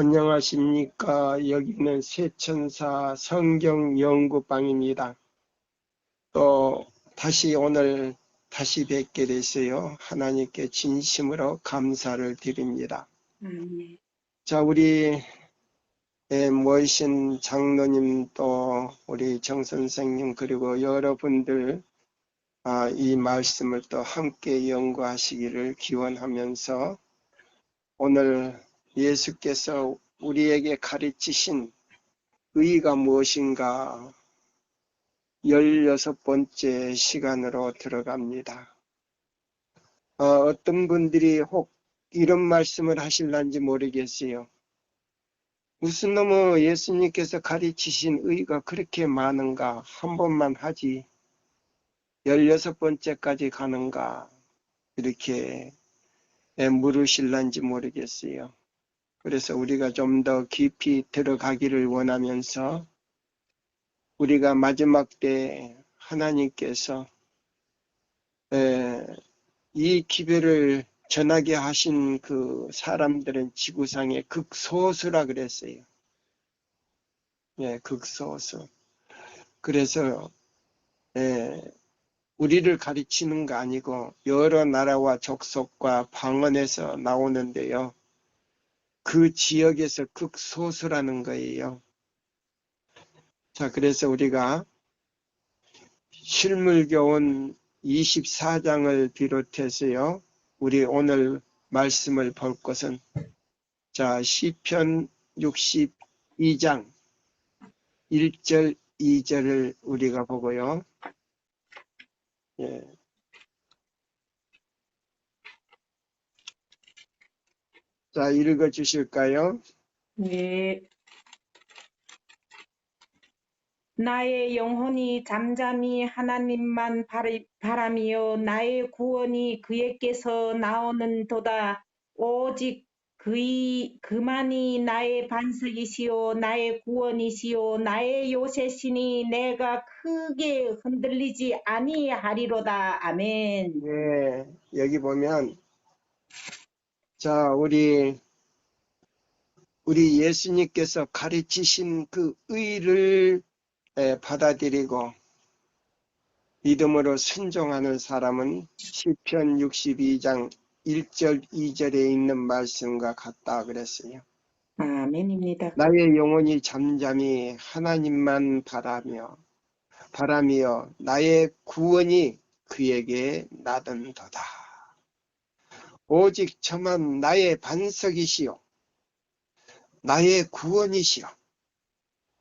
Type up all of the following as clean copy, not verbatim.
안녕하십니까. 여기는 세천사 성경연구방입니다. 또 오늘 다시 뵙게 됐어요. 하나님께 진심으로 감사를 드립니다. 네. 자, 우리 모이신 장로님 또 우리 정 선생님 그리고 여러분들 이 말씀을 또 함께 연구하시기를 기원하면서 오늘 예수께서 우리에게 가르치신 의의가 무엇인가 16번째 시간으로 들어갑니다. 어떤 분들이 혹 이런 말씀을 하실런지 모르겠어요. 무슨 놈의 예수님께서 가르치신 의의가 그렇게 많은가? 한 번만 하지 16번째까지 가는가? 이렇게 물으실런지 모르겠어요. 그래서 우리가 좀 더 깊이 들어가기를 원하면서 우리가 마지막 때 하나님께서 이 기별을 전하게 하신 그 사람들은 지구상의 극소수라 그랬어요. 극소수. 그래서 우리를 가르치는 거 아니고 여러 나라와 족속과 방언에서 나오는데요. 그 지역에서 극소수라는 거예요. 자, 그래서 우리가 실물교훈 24장을 비롯해서요. 우리 오늘 말씀을 볼 것은 자, 시편 62장 1절 2절을 우리가 보고요. 자, 읽어 주실까요? 네. 나의 영혼이 잠잠히 하나님만 바라며 나의 구원이 그에게서 나오는도다. 오직 그만이 나의 반석이시요 나의 구원이시요 나의 요새시니 내가 크게 흔들리지 아니하리로다. 아멘. 여기 보면 자, 우리 예수님께서 가르치신 그 의를 받아들이고 믿음으로 순종하는 사람은 시편 62장 1절 2절에 있는 말씀과 같다 그랬어요. 아멘입니다. 나의 영혼이 잠잠히 하나님만 바라며 나의 구원이 그에게 나든도다. 오직 저만 나의 반석이시요 나의 구원이시요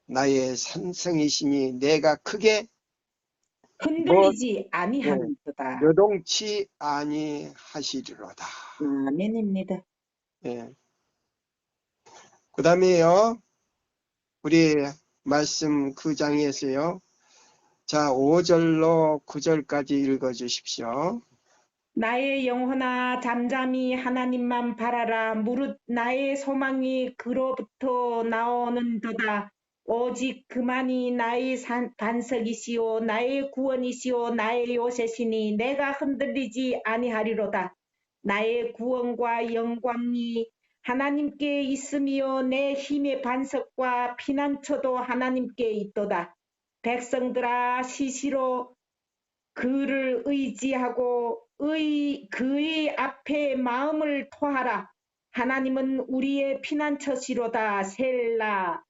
나의 산성이시니 내가 크게 흔들리지 아니하는도다. 요동치 아니하시리로다. 아멘입니다. 그 다음에요. 우리 말씀 9장에서요. 자, 5절로 9절까지 읽어 주십시오. 나의 영혼아 잠잠히 하나님만 바라라. 무릇 나의 소망이 그로부터 나오는도다. 오직 그만이 나의 반석이시요 나의 구원이시요 나의 요새시니 내가 흔들리지 아니하리로다. 나의 구원과 영광이 하나님께 있으며 내 힘의 반석과 피난처도 하나님께 있도다. 백성들아 시시로 그를 의지하고 그의 앞에 마음을 토하라. 하나님은 우리의 피난처시로다. 셀라.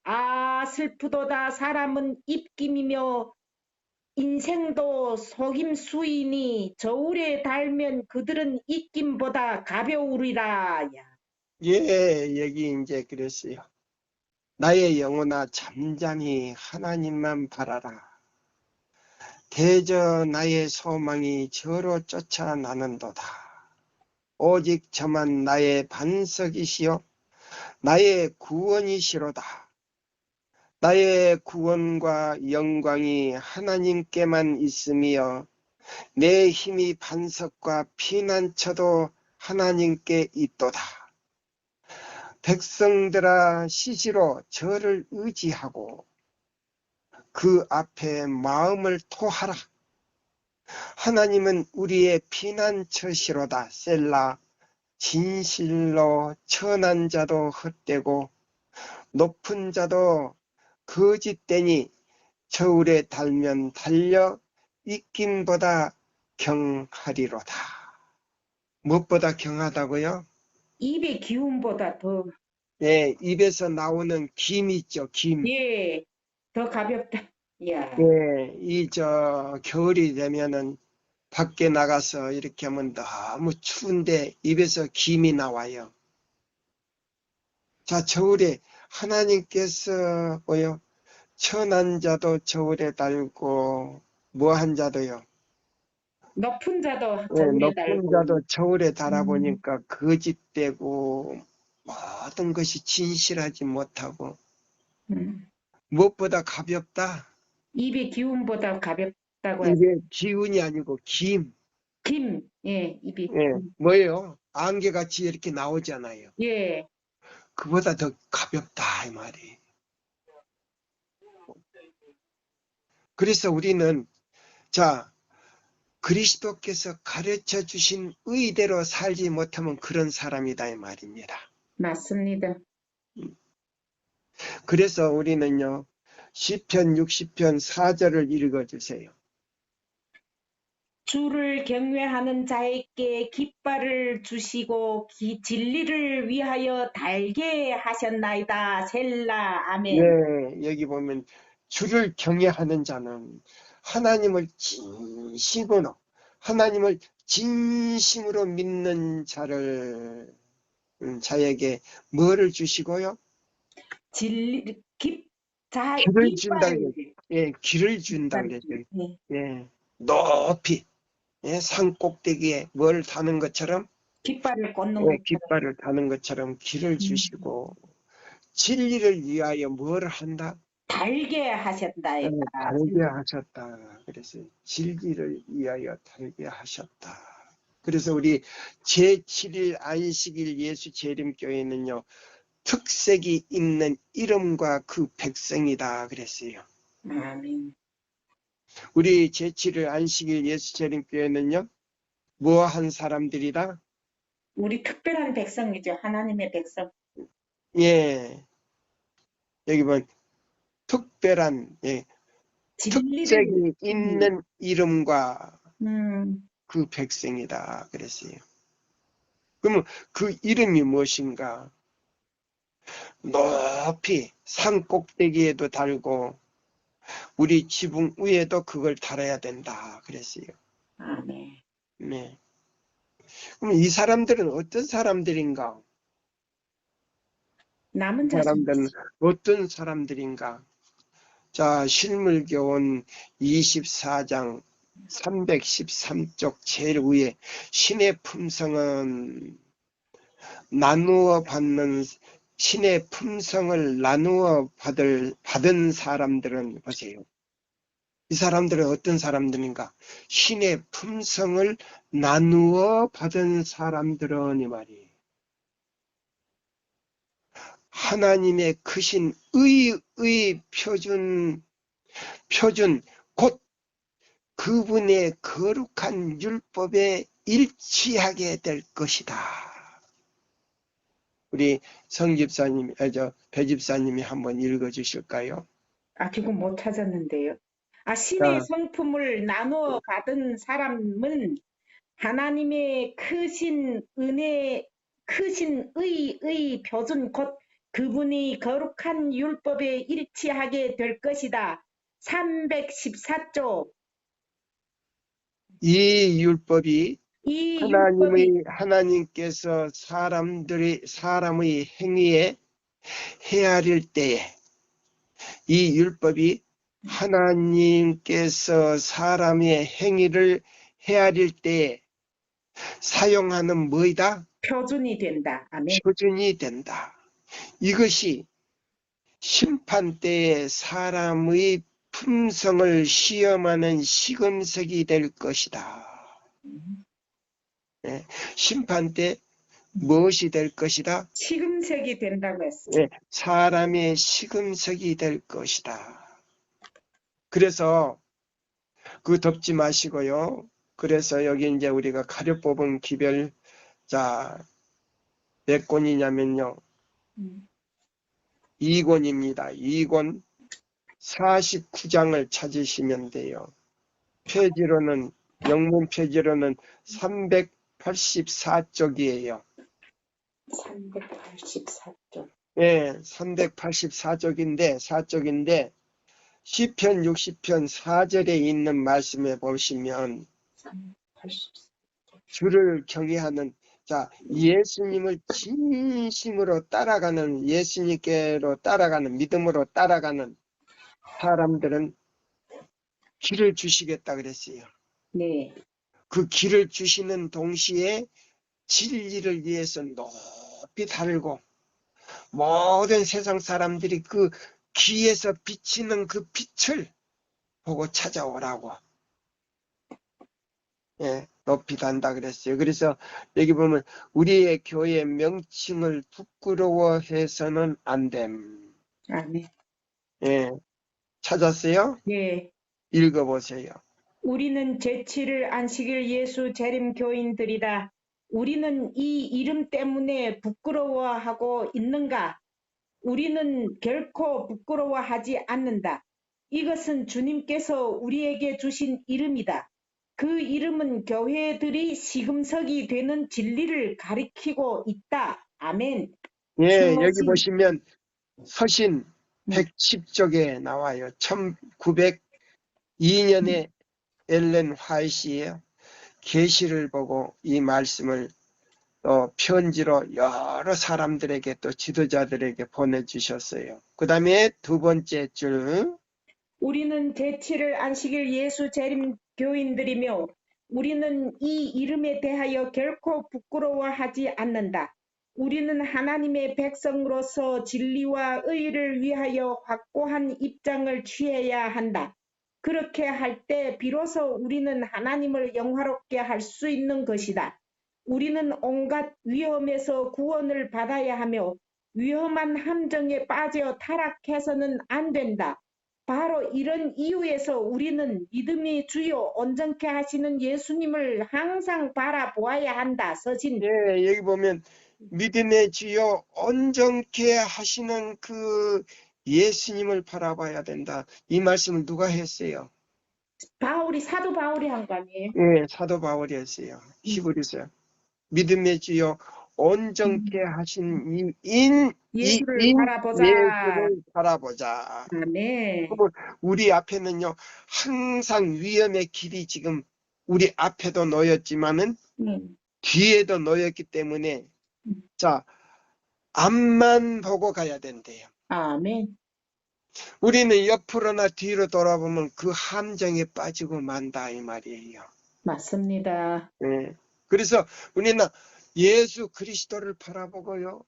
슬프도다. 사람은 입김이며 인생도 속임수이니 저울에 달면 그들은 입김보다 가벼우리라. 여기 이제 그랬어요. 나의 영혼아 잠잠히 하나님만 바라라. 대저 나의 소망이 저로 쫓아나는도다. 오직 저만 나의 반석이시요 나의 구원이시로다. 나의 구원과 영광이 하나님께만 있으며 내 힘이 반석과 피난처도 하나님께 있도다. 백성들아 시시로 저를 의지하고 그 앞에 마음을 토하라. 하나님은 우리의 피난처시로다. 셀라. 진실로 천한 자도 헛되고 높은 자도 거짓되니 저울에 달면 달려 익김보다 경하리로다. 무엇보다 경하다고요? 입의 기운보다 더, 예, 입에서 나오는 김 있죠, 김. 예, 더 가볍다. 야, 예, 겨울이 되면은 밖에 나가서 이렇게 하면 너무 추운데 입에서 김이 나와요. 자, 저울에 하나님께서 뭐요? 천한 자도 저울에 달고 뭐한 자도요. 높은 자도 예, 저울에 높은 달고, 자도 저울에 음, 달아보니까 거짓되고 모든 것이 진실하지 못하고 음. 무엇보다 가볍다. 입의 기운보다 가볍다고 해서, 이게 기운이 아니고 김. 김, 예, 입이, 예, 뭐예요? 안개같이 이렇게 나오잖아요. 예, 그보다 더 가볍다 이 말이. 그래서 우리는 자 그리스도께서 가르쳐 주신 의대로 살지 못하면 그런 사람이다 이 말입니다. 맞습니다. 그래서 우리는요 시편 60편 4절을 읽어주세요. 주를 경외하는 자에게 깃발을 주시고 진리를 위하여 달게 하셨나이다. 셀라, 아멘. 네, 여기 보면 주를 경외하는 자는 하나님을 진심으로 하나님을 진심으로 믿는 자에게 뭐를 주시고요? 진리, 길을 준다 깃발, 그랬어요. 예, 길을 준다 깃발, 그랬어요. 예, 예, 높이 예, 산 꼭대기에 뭘 다는 것처럼 깃발을 꽂는 예, 것처럼. 깃발을 다는 것처럼 길을 음, 주시고 진리를 위하여 뭘 한다? 달게 하셨나이다. 달게 하셨다. 그래서 진리를 위하여 달게 하셨다. 그래서 우리 제7일 안식일 예수 재림교회는요. 특색이 있는 이름과 그 백성이다 그랬어요. 아멘. 우리 제7일 안식일 예수 재림교회는요. 뭐한 사람들이다? 우리 특별한 백성이죠. 하나님의 백성. 예. 여기 보면 특별한 예, 진리를, 특색이 있는 이름과 음, 그 백성이다 그랬어요. 그러면 그 이름이 무엇인가? 높이 산 꼭대기에도 달고 우리 지붕 위에도 그걸 달아야 된다 그랬어요. 아멘. 네. 그럼 이 사람들은 어떤 사람들인가? 이 남은 자손. 사람들은 어떤 사람들인가? 자, 실물교훈 24장 313쪽 제일 위에 신의 품성은 신의 품성을 나누어 받은 사람들은 보세요. 이 사람들은 어떤 사람들인가? 신의 품성을 나누어 받은 사람들은 이 말이에요. 하나님의 크신 의의 표준 곧 그분의 거룩한 율법에 일치하게 될 것이다. 우리 성집사님, 배집사님이 한번 읽어주실까요? 지금 못 찾았는데요. 신의 자, 성품을 나누어 받은 사람은 하나님의 크신 은혜, 크신 의의 표준 곧 그분이 거룩한 율법에 일치하게 될 것이다. 314조. 이 율법이 이 율법이 하나님께서 사람의 행위에 헤아릴 때에 이 율법이 하나님께서 사람의 행위를 헤아릴 때에 사용하는 뭐이다? 표준이 된다. 아멘. 표준이 된다. 이것이 심판 때에 사람의 품성을 시험하는 시금석이 될 것이다. 예, 심판 때 무엇이 될 것이다? 시금석이 된다고 했어. 예, 사람의 시금석이 될 것이다. 그래서 그 덮지 마시고요. 그래서 여기 이제 우리가 가려 뽑은 기별 자 몇 권이냐면요. 음. 2권입니다. 2권 49장을 찾으시면 돼요. 페이지로는 영문 페이지로는 384쪽이에요. 384쪽. 예, 384쪽인데 4쪽인데 시편 60편 4절에 있는 말씀에 보시면 384. 주를 경외하는 자, 예수님을 진심으로 따라가는 예수님께로 따라가는 믿음으로 따라가는 사람들은 길을 주시겠다 그랬어요. 네. 그 길을 주시는 동시에 진리를 위해서 높이 달고 모든 세상 사람들이 그 귀에서 비치는 그 빛을 보고 찾아오라고 예, 높이 단다 그랬어요. 그래서 여기 보면 우리의 교회 명칭을 부끄러워해서는 안 됨. 아멘. 예, 찾았어요? 네. 읽어보세요. 우리는 제7일 안식일 예수 재림 교인들이다. 우리는 이 이름 때문에 부끄러워하고 있는가? 우리는 결코 부끄러워하지 않는다. 이것은 주님께서 우리에게 주신 이름이다. 그 이름은 교회들이 시금석이 되는 진리를 가리키고 있다. 아멘. 예, 여기 주어진 보시면 서신 110쪽에 나와요. 1902년에 엘렌 화이트예요. 계시를 보고 이 말씀을 또 편지로 여러 사람들에게 또 지도자들에게 보내주셨어요. 그 다음에 두 번째 줄 우리는 제7일 안식일 예수 재림 교인들이며 우리는 이 이름에 대하여 결코 부끄러워하지 않는다. 우리는 하나님의 백성으로서 진리와 의를 위하여 확고한 입장을 취해야 한다. 그렇게 할 때 비로소 우리는 하나님을 영화롭게 할 수 있는 것이다. 우리는 온갖 위험에서 구원을 받아야 하며 위험한 함정에 빠져 타락해서는 안 된다. 바로 이런 이유에서 우리는 믿음이 주요 온전케 하시는 예수님을 항상 바라보아야 한다. 서신. 예, 여기 보면 믿음의 주요 온전케 하시는 그 예수님을 바라봐야 된다. 이 말씀을 누가 했어요? 사도 바울이 한 거 아니에요? 예, 사도 바울이 했어요. 히브리서. 믿음의 주요 온전케 하신 예수를 바라보자. 예수를 바라보자. 아멘. 그러면 우리 앞에는요, 항상 위험의 길이 지금 우리 앞에도 놓였지만은 뒤에도 놓였기 때문에 자, 앞만 보고 가야 된대요. 아멘. 우리는 옆으로나 뒤로 돌아보면 그 함정에 빠지고 만다 이 말이에요. 맞습니다. 예. 그래서 우리는 예수 그리스도를 바라보고요.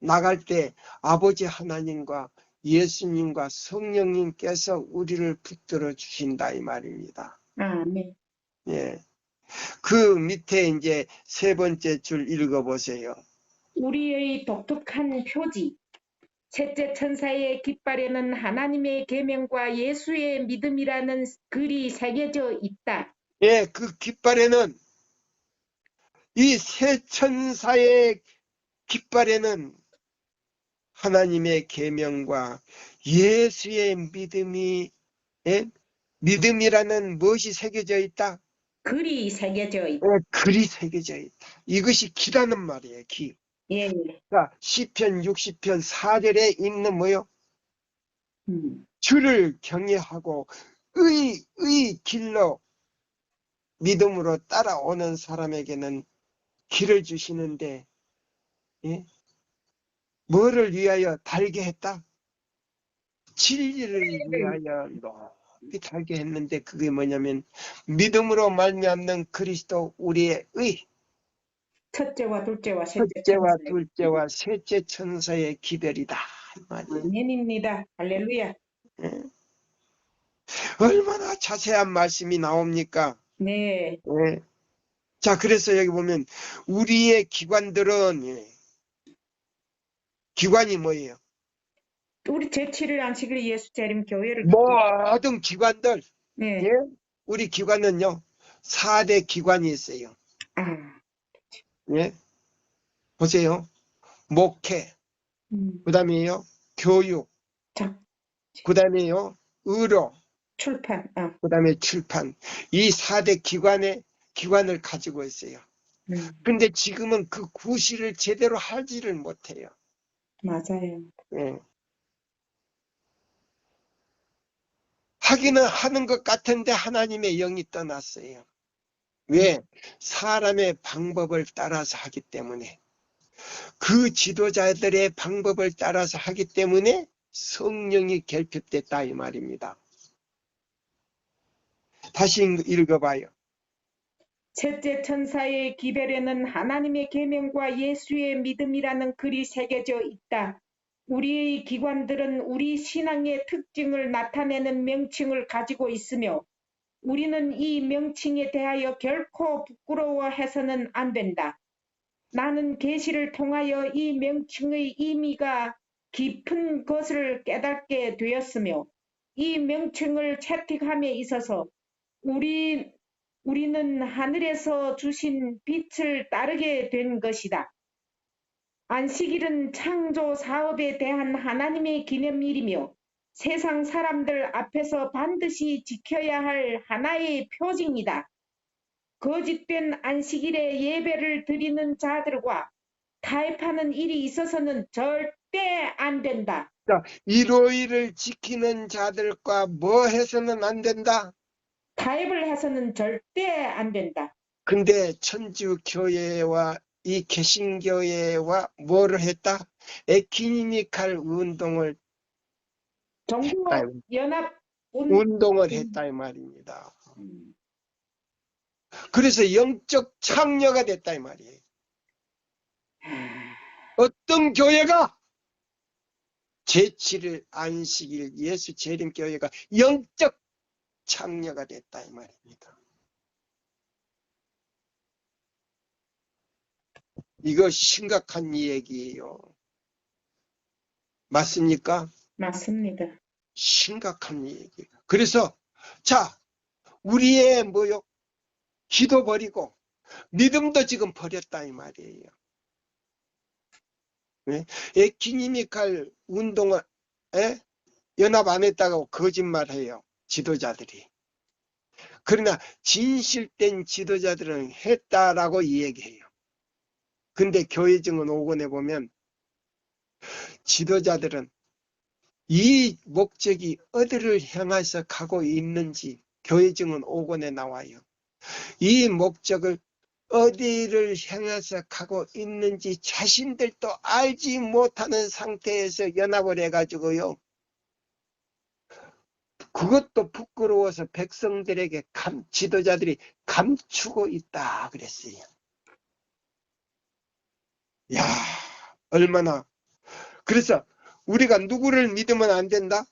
나갈 때 아버지 하나님과 예수님과 성령님께서 우리를 붙들어 주신다 이 말입니다. 아멘. 예. 그 밑에 이제 세 번째 줄 읽어보세요. 우리의 독특한 표지. 셋째 천사의 깃발에는 하나님의 계명과 예수의 믿음이라는 글이 새겨져 있다. 예, 그 깃발에는 이 세 천사의 깃발에는 하나님의 계명과 예수의 믿음이 믿음이라는 무엇이 새겨져 있다? 글이 새겨져 있다. 글이 새겨져 있다. 이것이 기라는 말이에요. 기. 예. 자, 시편 60편 4절에 있는 뭐요? 주를 경외하고 의 길로 믿음으로 따라오는 사람에게는 길을 주시는데 예? 뭐를 위하여 달게 했다? 진리를 위하여 높이 달게 했는데 그게 뭐냐면 믿음으로 말미암는 그리스도 우리의 의 첫째와 둘째와 첫째와 둘째와 셋째 천사의 기별이다. 아멘입니다. 할렐루야. 예? 얼마나 자세한 말씀이 나옵니까? 네. 예. 자, 그래서 여기 보면 우리의 기관들은 기관이 뭐예요? 우리 제7일 안식일 예수 재림 교회를 모든 기관들 네. 예? 우리 기관은요 4대 기관이 있어요. 예? 보세요. 목회 그 다음에요 교육, 자, 그 다음에요, 의료, 출판. 그 다음에 출판. 이 4대 기관을 가지고 있어요. 근데 지금은 그 구실을 제대로 하지를 못해요. 맞아요. 예. 하기는 하는 것 같은데 하나님의 영이 떠났어요. 왜? 사람의 방법을 따라서 하기 때문에. 그 지도자들의 방법을 따라서 하기 때문에 성령이 결핍됐다 이 말입니다. 다시 읽어봐요. 셋째 천사의 기별에는 하나님의 계명과 예수의 믿음이라는 글이 새겨져 있다. 우리의 기관들은 우리 신앙의 특징을 나타내는 명칭을 가지고 있으며 우리는 이 명칭에 대하여 결코 부끄러워해서는 안 된다. 나는 계시를 통하여 이 명칭의 의미가 깊은 것을 깨닫게 되었으며 이 명칭을 채택함에 있어서 우리는 하늘에서 주신 빛을 따르게 된 것이다. 안식일은 창조 사업에 대한 하나님의 기념일이며 세상 사람들 앞에서 반드시 지켜야 할 하나의 표징이다. 거짓된 안식일에 예배를 드리는 자들과 타협하는 일이 있어서는 절대 안 된다. 자, 일요일을 지키는 자들과 뭐 해서는 안 된다? 타협을 해서는 절대 안 된다. 근데 천주교회와 이 개신교회와 뭐를 했다? 에큐메니칼 운동을 종교 했다. 연합 운동을 했다 이 말입니다. 그래서 영적 창녀가 됐다 이 말이에요. 어떤 교회가 제7일 안식일 예수 재림교회가 영적 창녀가 됐다 이 말입니다. 이거 심각한 얘기예요. 맞습니까? 맞습니다. 심각한 얘기. 그래서 자, 우리의 뭐요? 기도 버리고 믿음도 지금 버렸다 이 말이에요. 네? 에큐메니칼 운동을 연합 안 했다고 거짓말해요. 지도자들이. 그러나 진실된 지도자들은 했다라고 이야기해요. 근데 교회증은 5권에 보면 지도자들은 이 목적이 어디를 향해서 가고 있는지 교회증은 5권에 나와요. 이 목적을 어디를 향해서 가고 있는지 자신들도 알지 못하는 상태에서 연합을 해가지고요. 그것도 부끄러워서 백성들에게 지도자들이 감추고 있다 그랬어요. 야, 얼마나. 그래서 우리가 누구를 믿으면 안 된다?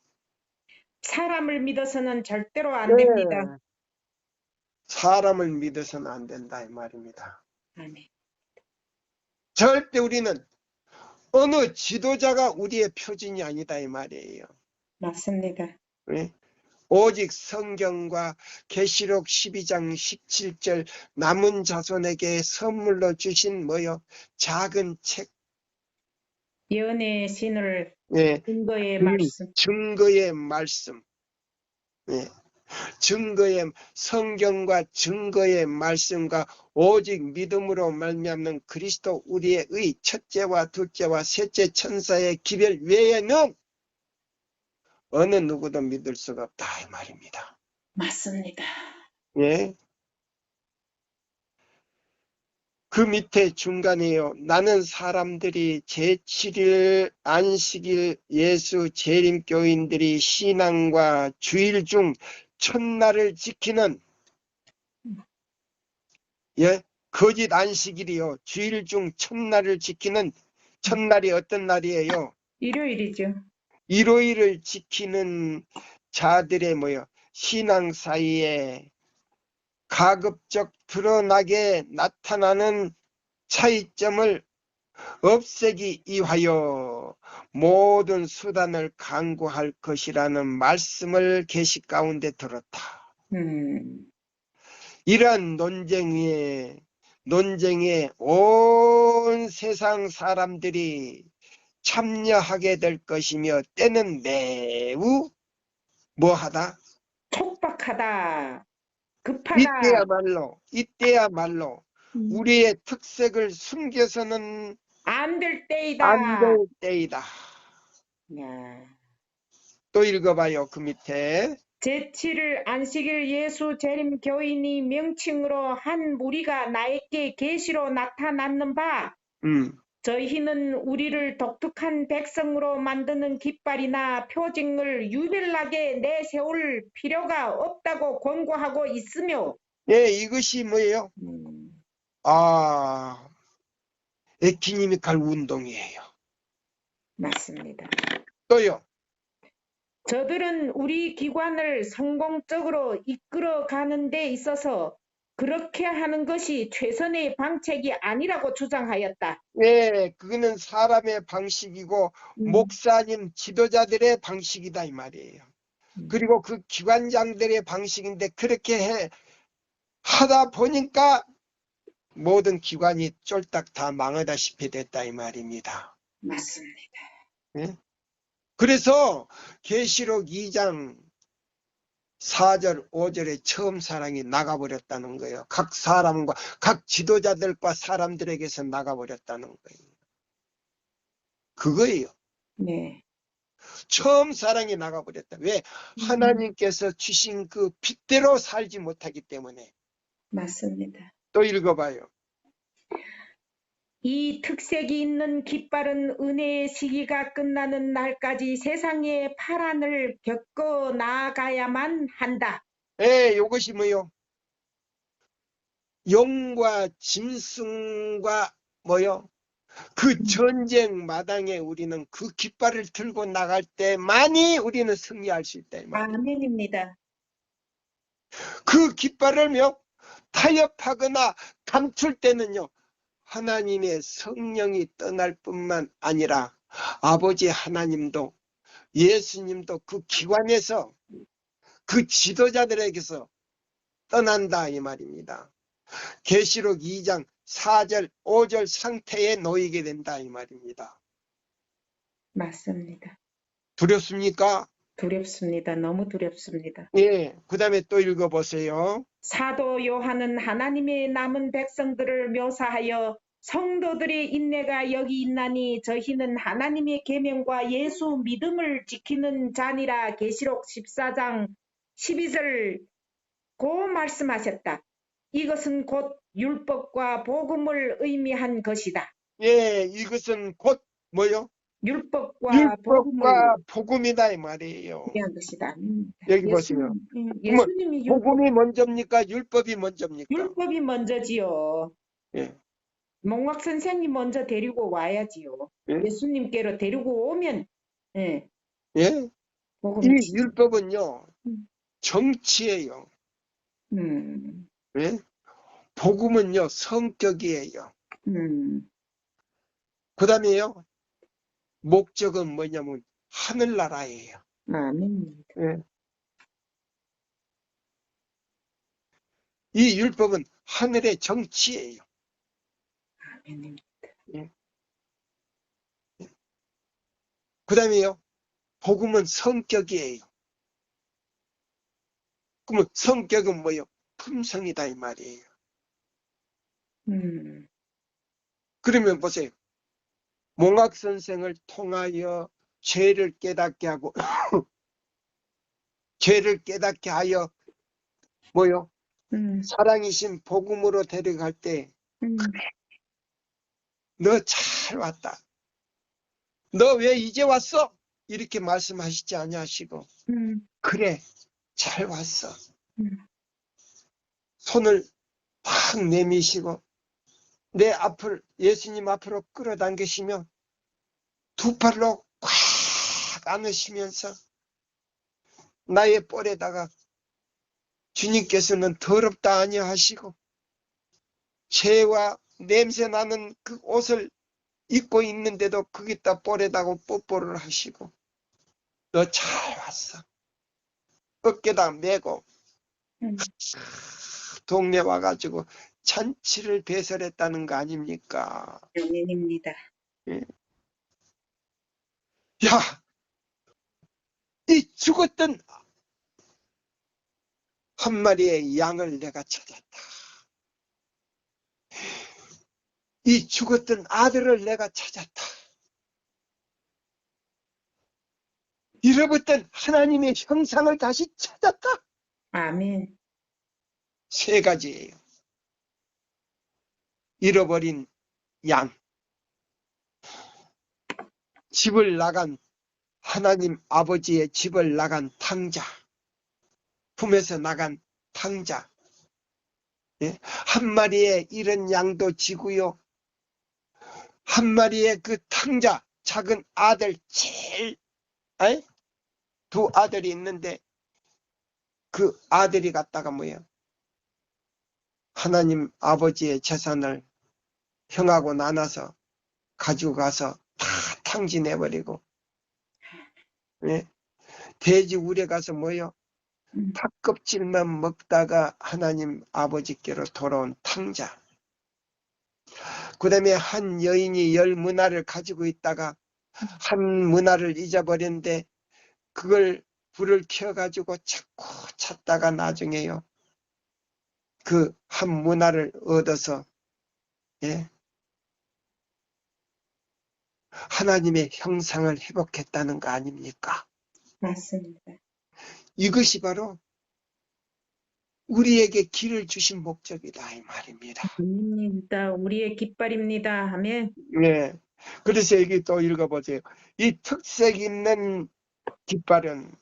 사람을 믿어서는 절대로 안 됩니다. 사람을 믿어서는 안 된다 이 말입니다. 아멘. 절대 우리는 어느 지도자가 우리의 표준이 아니다 이 말이에요. 맞습니다. 네? 오직 성경과 계시록 12장 17절 남은 자손에게 선물로 주신 뭐요? 작은 책. 연애의 신을 네. 근거의 말씀. 증거의 말씀. 네. 증거의 성경과 증거의 말씀과 오직 믿음으로 말미암는 그리스도 우리의 의 첫째와 둘째와 셋째 천사의 기별 외에는 어느 누구도 믿을 수가 없다 이 말입니다. 맞습니다. 예. 그 밑에 중간에요. 나는 사람들이 제7일 안식일 예수 재림교인들이 신앙과 주일 중 첫날을 지키는 거짓 안식일이요. 주일 중 첫날을 지키는 첫날이 어떤 날이에요? 일요일이죠. 일요일을 지키는 자들의 신앙 사이에 가급적 드러나게 나타나는 차이점을 없애기 위하여 모든 수단을 강구할 것이라는 말씀을 계시 가운데 들었다. 이러한 논쟁에 온 세상 사람들이 참여하게 될 것이며 때는 매우 뭐하다? 촉박하다. 급하다. 이때야말로 우리의 특색을 숨겨서는 안 될 안 될 때이다. 때이다. 야. 또 읽어봐요. 그 밑에. 제7일 안식일 예수 재림 교인이 명칭으로 한 무리가 나에게 계시로 나타났는 바 음. 저희는 우리를 독특한 백성으로 만드는 깃발이나 표징을 유별나게 내세울 필요가 없다고 권고하고 있으며 예, 이것이 뭐예요? 에키니미칼 운동이에요. 맞습니다. 또요. 저들은 우리 기관을 성공적으로 이끌어가는 데 있어서 그렇게 하는 것이 최선의 방책이 아니라고 주장하였다. 예, 그거는 사람의 방식이고 목사님 지도자들의 방식이다 이 말이에요. 그리고 그 기관장들의 방식인데 그렇게 하다 보니까 모든 기관이 쫄딱 다 망하다시피 됐다 이 말입니다. 맞습니다. 예? 그래서 계시록 2장 4절 5절에 처음 사랑이 나가버렸다는 거예요. 각 사람과 각 지도자들과 사람들에게서 나가버렸다는 거예요. 그거예요. 네. 처음 사랑이 나가버렸다. 왜? 하나님께서 주신 그 빛대로 살지 못하기 때문에. 맞습니다. 또 읽어봐요. 이 특색이 있는 깃발은 은혜의 시기가 끝나는 날까지 세상의 파란을 겪어 나아가야만 한다. 예, 이것이 뭐요? 용과 짐승과 뭐요? 그 전쟁 마당에 우리는 그 깃발을 들고 나갈 때만이 우리는 승리할 수 있다 이 말이에요. 아멘입니다. 그 깃발을요 타협하거나 감출 때는요 하나님의 성령이 떠날 뿐만 아니라 아버지 하나님도 예수님도 그 기관에서 그 지도자들에게서 떠난다 이 말입니다. 계시록 2장 4절 5절 상태에 놓이게 된다 이 말입니다. 맞습니다. 두렵습니까? 두렵습니다. 너무 두렵습니다. 예, 그 다음에 또 읽어보세요. 사도 요한은 하나님의 남은 백성들을 묘사하여 성도들의 인내가 여기 있나니 저희는 하나님의 계명과 예수 믿음을 지키는 자니라. 계시록 14장 12절 고 말씀하셨다. 이것은 곧 율법과 복음을 의미한 것이다. 예, 이것은 곧 뭐요? 율법과 복음을 율법과 복음이다 이 말이에요. 의미한 것이다. 여기 보세요. 예수님이 복음이 먼저입니까? 율법이 먼저입니까? 율법이 먼저지요. 예. 몽학 선생님 먼저 데리고 와야지요. 예? 예수님께로 데리고 오면 예? 복음 이 율법은요 음. 정치예요. 예? 복음은요 성격이에요. 그 다음에요 목적은 뭐냐면 하늘나라예요. 아멘. 예. 이 율법은 하늘의 정치예요. 아멘. 예. 그 다음에요 복음은 성격이에요. 그러면 성격은 뭐예요? 품성이다 이 말이에요. 그러면 보세요. 몽학 선생을 통하여 죄를 깨닫게 하고 죄를 깨닫게 하여 뭐요? 사랑이신 복음으로 데려갈 때 너 잘 왔다. 너 왜 이제 왔어? 이렇게 말씀하시지 아니하시고 그래 잘 왔어. 손을 팍 내미시고 내 앞을 예수님 앞으로 끌어당기시며 두 팔로 꽉 안으시면서 나의 뻘에다가 주님께서는 더럽다 아니하시고 죄와 냄새나는 그 옷을 입고 있는데도 거기다 뻘에다가 뽀뽀를 하시고 너 잘 왔어. 어깨다 메고 동네 와가지고 잔치를 배설했다는 거 아닙니까? 아멘입니다. 예. 야, 이 죽었던 한 마리의 양을 내가 찾았다. 이 죽었던 아들을 내가 찾았다. 잃어버렸던 하나님의 형상을 다시 찾았다. 아멘. 세 가지예요. 잃어버린 양, 집을 나간 하나님 아버지의 집을 나간 탕자, 품에서 나간 탕자, 예? 한 마리의 잃은 양도 지고요. 한 마리의 그 탕자, 작은 아들, 제일 두 아들이 있는데 그 아들이 갖다가 뭐예요? 하나님 아버지의 재산을 형하고 나눠서 가지고 가서 다 탕진해버리고, 예? 돼지 우레 가서 뭐예요? 닭껍질만 먹다가 하나님 아버지께로 돌아온 탕자. 그 다음에 한 여인이 10문화를 가지고 있다가 한 문화를 잊어버렸는데 그걸 불을 켜가지고 자꾸 찾다가 나중에요. 그 한 문화를 얻어서, 예? 하나님의 형상을 회복했다는 거 아닙니까? 맞습니다. 이것이 바로 우리에게 길을 주신 목적이다 이 말입니다. 아멘입니다. 우리의 깃발입니다. 아멘. 예. 그래서 여기 또 읽어보세요. 이 특색 있는 깃발은,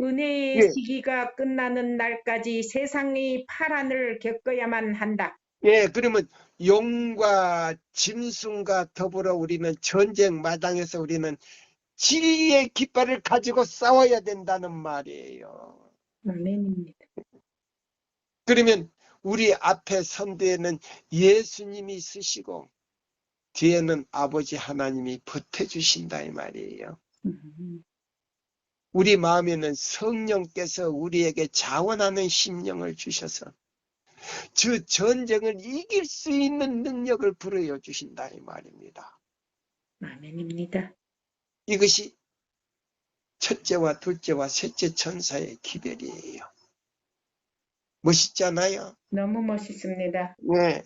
은혜의 예, 시기가 끝나는 날까지 세상의 파란을 겪어야만 한다. 예, 그러면 용과 짐승과 더불어 우리는 전쟁 마당에서 우리는 진리의 깃발을 가지고 싸워야 된다는 말이에요. 아멘입니다. 그러면 우리 앞에 선대에는 예수님이 쓰시고 뒤에는 아버지 하나님이 보태주신다 이 말이에요. 우리 마음에는 성령께서 우리에게 자원하는 심령을 주셔서 저 전쟁을 이길 수 있는 능력을 불어여 주신다 이 말입니다. 아멘입니다. 이것이 첫째와 둘째와 셋째 천사의 기별이에요. 멋있잖아요. 너무 멋있습니다. 네.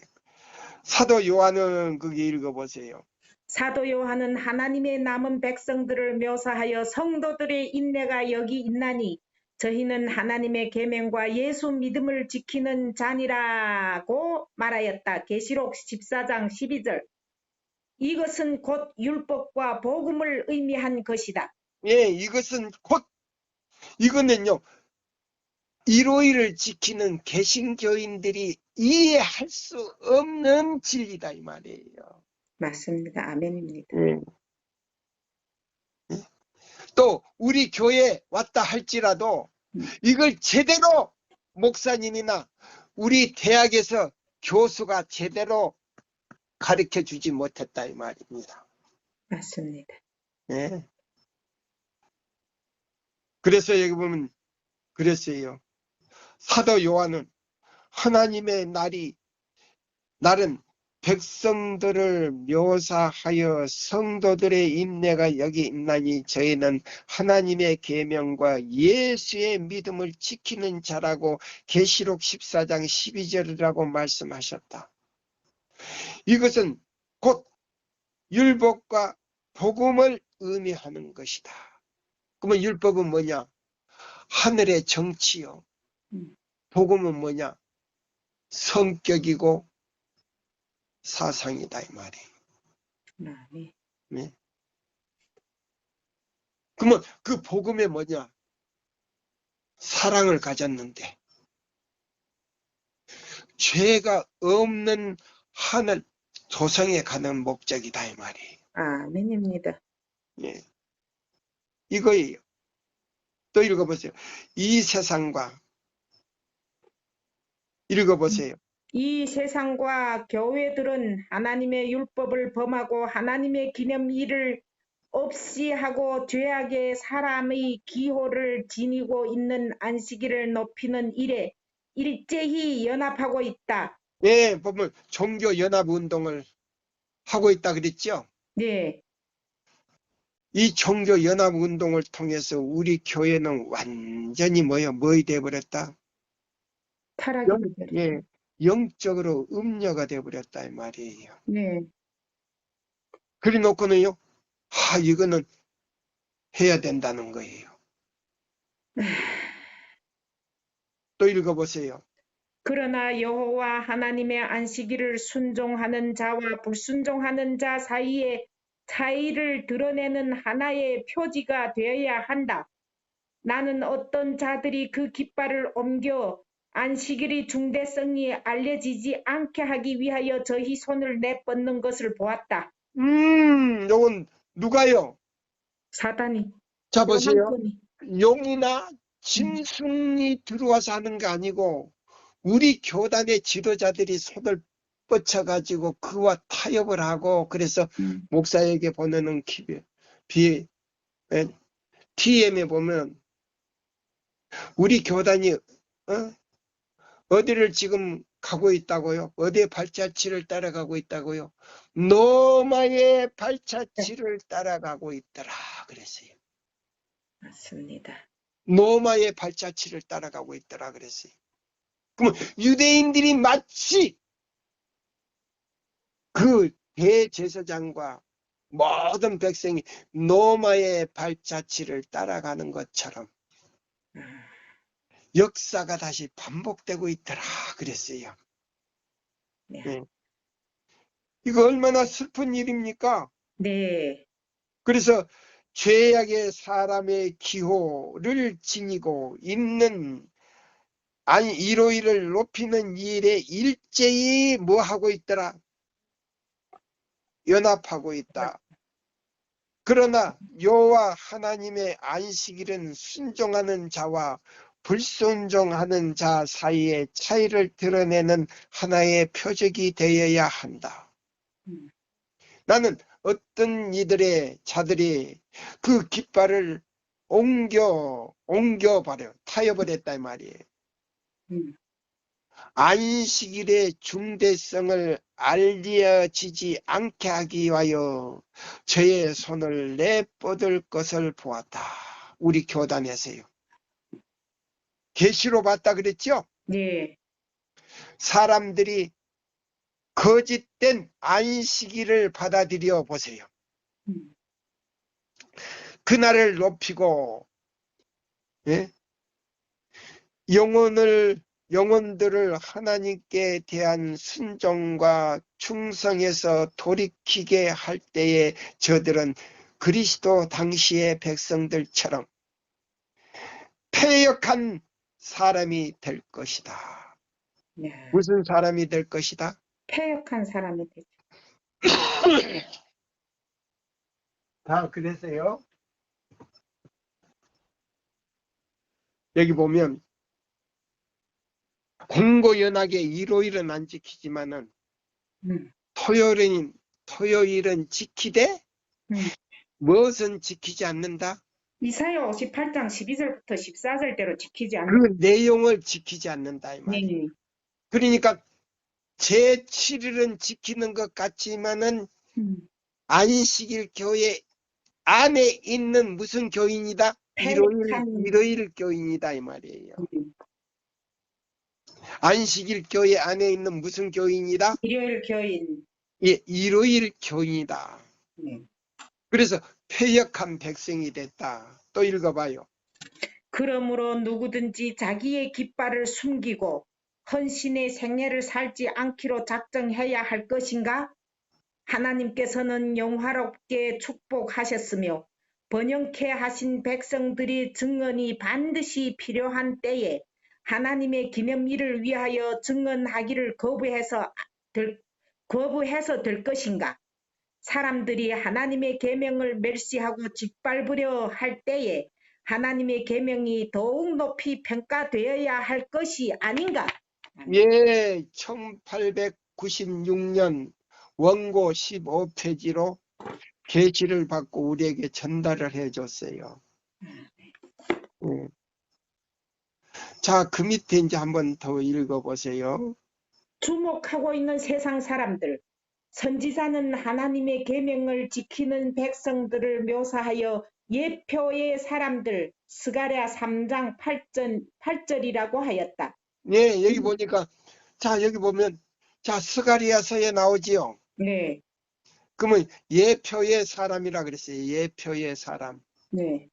사도 요한은 그게 읽어보세요. 사도 요한은 하나님의 남은 백성들을 묘사하여 성도들의 인내가 여기 있나니 저희는 하나님의 계명과 예수 믿음을 지키는 자니라고 말하였다. 계시록 14장 12절. 이것은 곧 율법과 복음을 의미한 것이다. 예, 이것은 곧, 이거는요, 일오일을 지키는 개신교인들이 이해할 수 없는 진리다, 이 말이에요. 맞습니다. 아멘입니다. 또, 우리 교회에 왔다 할지라도, 이걸 제대로 목사님이나 우리 대학에서 교수가 제대로 가르쳐 주지 못했다, 이 말입니다. 맞습니다. 예. 그래서 여기 보면, 그랬어요. 사도 요한은 하나님의 날은 백성들을 묘사하여 성도들의 인내가 여기 있나니 저희는 하나님의 계명과 예수의 믿음을 지키는 자라고 계시록 14장 12절이라고 말씀하셨다. 이것은 곧 율법과 복음을 의미하는 것이다. 그러면 율법은 뭐냐? 하늘의 정치요. 복음은 뭐냐? 성격이고 사상이다 이 말이에요. 네. 그러면 그 복음에 뭐냐? 사랑을 가졌는데 죄가 없는 하늘 조상에 가는 목적이다 이 말이에요. 아멘입니다. 예. 이거예요. 또 읽어보세요. 이 세상과 읽어보세요. 이 세상과 교회들은 하나님의 율법을 범하고 하나님의 기념일을 없이 하고 죄악의 사람의 기호를 지니고 있는 안식일을 높이는 일에 일제히 연합하고 있다. 예, 보면 종교 연합 운동을 하고 있다 그랬죠? 네. 이 종교 연합 운동을 통해서 우리 교회는 완전히 뭐이 돼버렸다. 타락이 되버렸죠. 예, 영적으로 음녀가 돼버렸다 이 말이에요. 네. 그래 놓고는요, 이거는 해야 된다는 거예요. 또 읽어보세요. 그러나 여호와 하나님의 안식일을 순종하는 자와 불순종하는 자 사이에 차이를 드러내는 하나의 표지가 되어야 한다. 나는 어떤 자들이 그 깃발을 옮겨 안식일의 중대성이 알려지지 않게 하기 위하여 저희 손을 내뻗는 것을 보았다. 요건 누가요? 사단이, 자, 보세요. 요한권이. 용이나 짐승이 들어와서 하는 게 아니고 우리 교단의 지도자들이 손을 뻗쳐가지고 그와 타협을 하고 그래서 목사에게 보내는 TM에 보면 우리 교단이 어디를 지금 가고 있다고요? 어디의 발자취를 따라가고 있다고요? 노마의 발자취를 따라가고 있더라 그랬어요. 맞습니다. 노마의 발자취를 따라가고 있더라 그랬어요. 그러면 유대인들이 마치 그 대제사장과 모든 백성이 노마의 발자취를 따라가는 것처럼 역사가 다시 반복되고 있더라 그랬어요. 네. 네. 이거 얼마나 슬픈 일입니까? 네. 그래서 죄악의 사람의 기호를 지니고 있는 이로이를 높이는 일에 일제히 뭐 하고 있더라? 연합하고 있다. 그러나 여호와 하나님의 안식일은 순종하는 자와 불순종하는 자 사이의 차이를 드러내는 하나의 표적이 되어야 한다. 나는 어떤 이들의 자들이 그 깃발을 옮겨버려 타협을 했단 말이에요. 안식일의 중대성을 알려지지 않게 하기 위하여 저의 손을 내뻗을 것을 보았다. 우리 교단에서요. 계시로 봤다 그랬죠? 네. 사람들이 거짓된 안식일을 받아들여 보세요. 그날을 높이고 영혼들을 하나님께 대한 순종과 충성에서 돌이키게 할 때에 저들은 그리스도 당시의 백성들처럼 패역한 사람이 될 것이다. 네. 무슨 사람이 될 것이다? 패역한 사람이 되죠. 다 그래서요. 여기 보면 공고연하게 일요일은 안 지키지만은 토요일은 지키되 무엇은 지키지 않는다? 이사야 58장 12절부터 14절대로 지키지 않는 그 내용을 지키지 않는다 이 말이에요. 네. 그러니까 제7일은 지키는 것 같지만은 안식일 교회 안에 있는 무슨 교인이다? 일요일 교인이다 이 말이에요. 안식일 교회 안에 있는 무슨 교인이다? 일요일 교인. 예, 일요일 교인이다. 그래서 패역한 백성이 됐다. 또 읽어봐요. 그러므로 누구든지 자기의 깃발을 숨기고 헌신의 생애를 살지 않기로 작정해야 할 것인가? 하나님께서는 영화롭게 축복하셨으며 번영케 하신 백성들이 증언이 반드시 필요한 때에 하나님의 기념일을 위하여 증언하기를 거부해서 될 것인가? 사람들이 하나님의 계명을 멸시하고 짓밟으려 할 때에 하나님의 계명이 더욱 높이 평가되어야 할 것이 아닌가? 예, 1896년 원고 15페이지로 계시를 받고 우리에게 전달을 해줬어요. 예. 자, 그 밑에 이제 한번 더 읽어보세요. 주목하고 있는 세상 사람들, 선지자는 하나님의 계명을 지키는 백성들을 묘사하여 예표의 사람들 스가랴 3장 8절이라고 하였다. 네, 여기 보니까, 자, 여기 보면, 자, 스가리아서에 나오지요. 네, 그러면 예표의 사람이라 그랬어요. 예표의 사람. 네.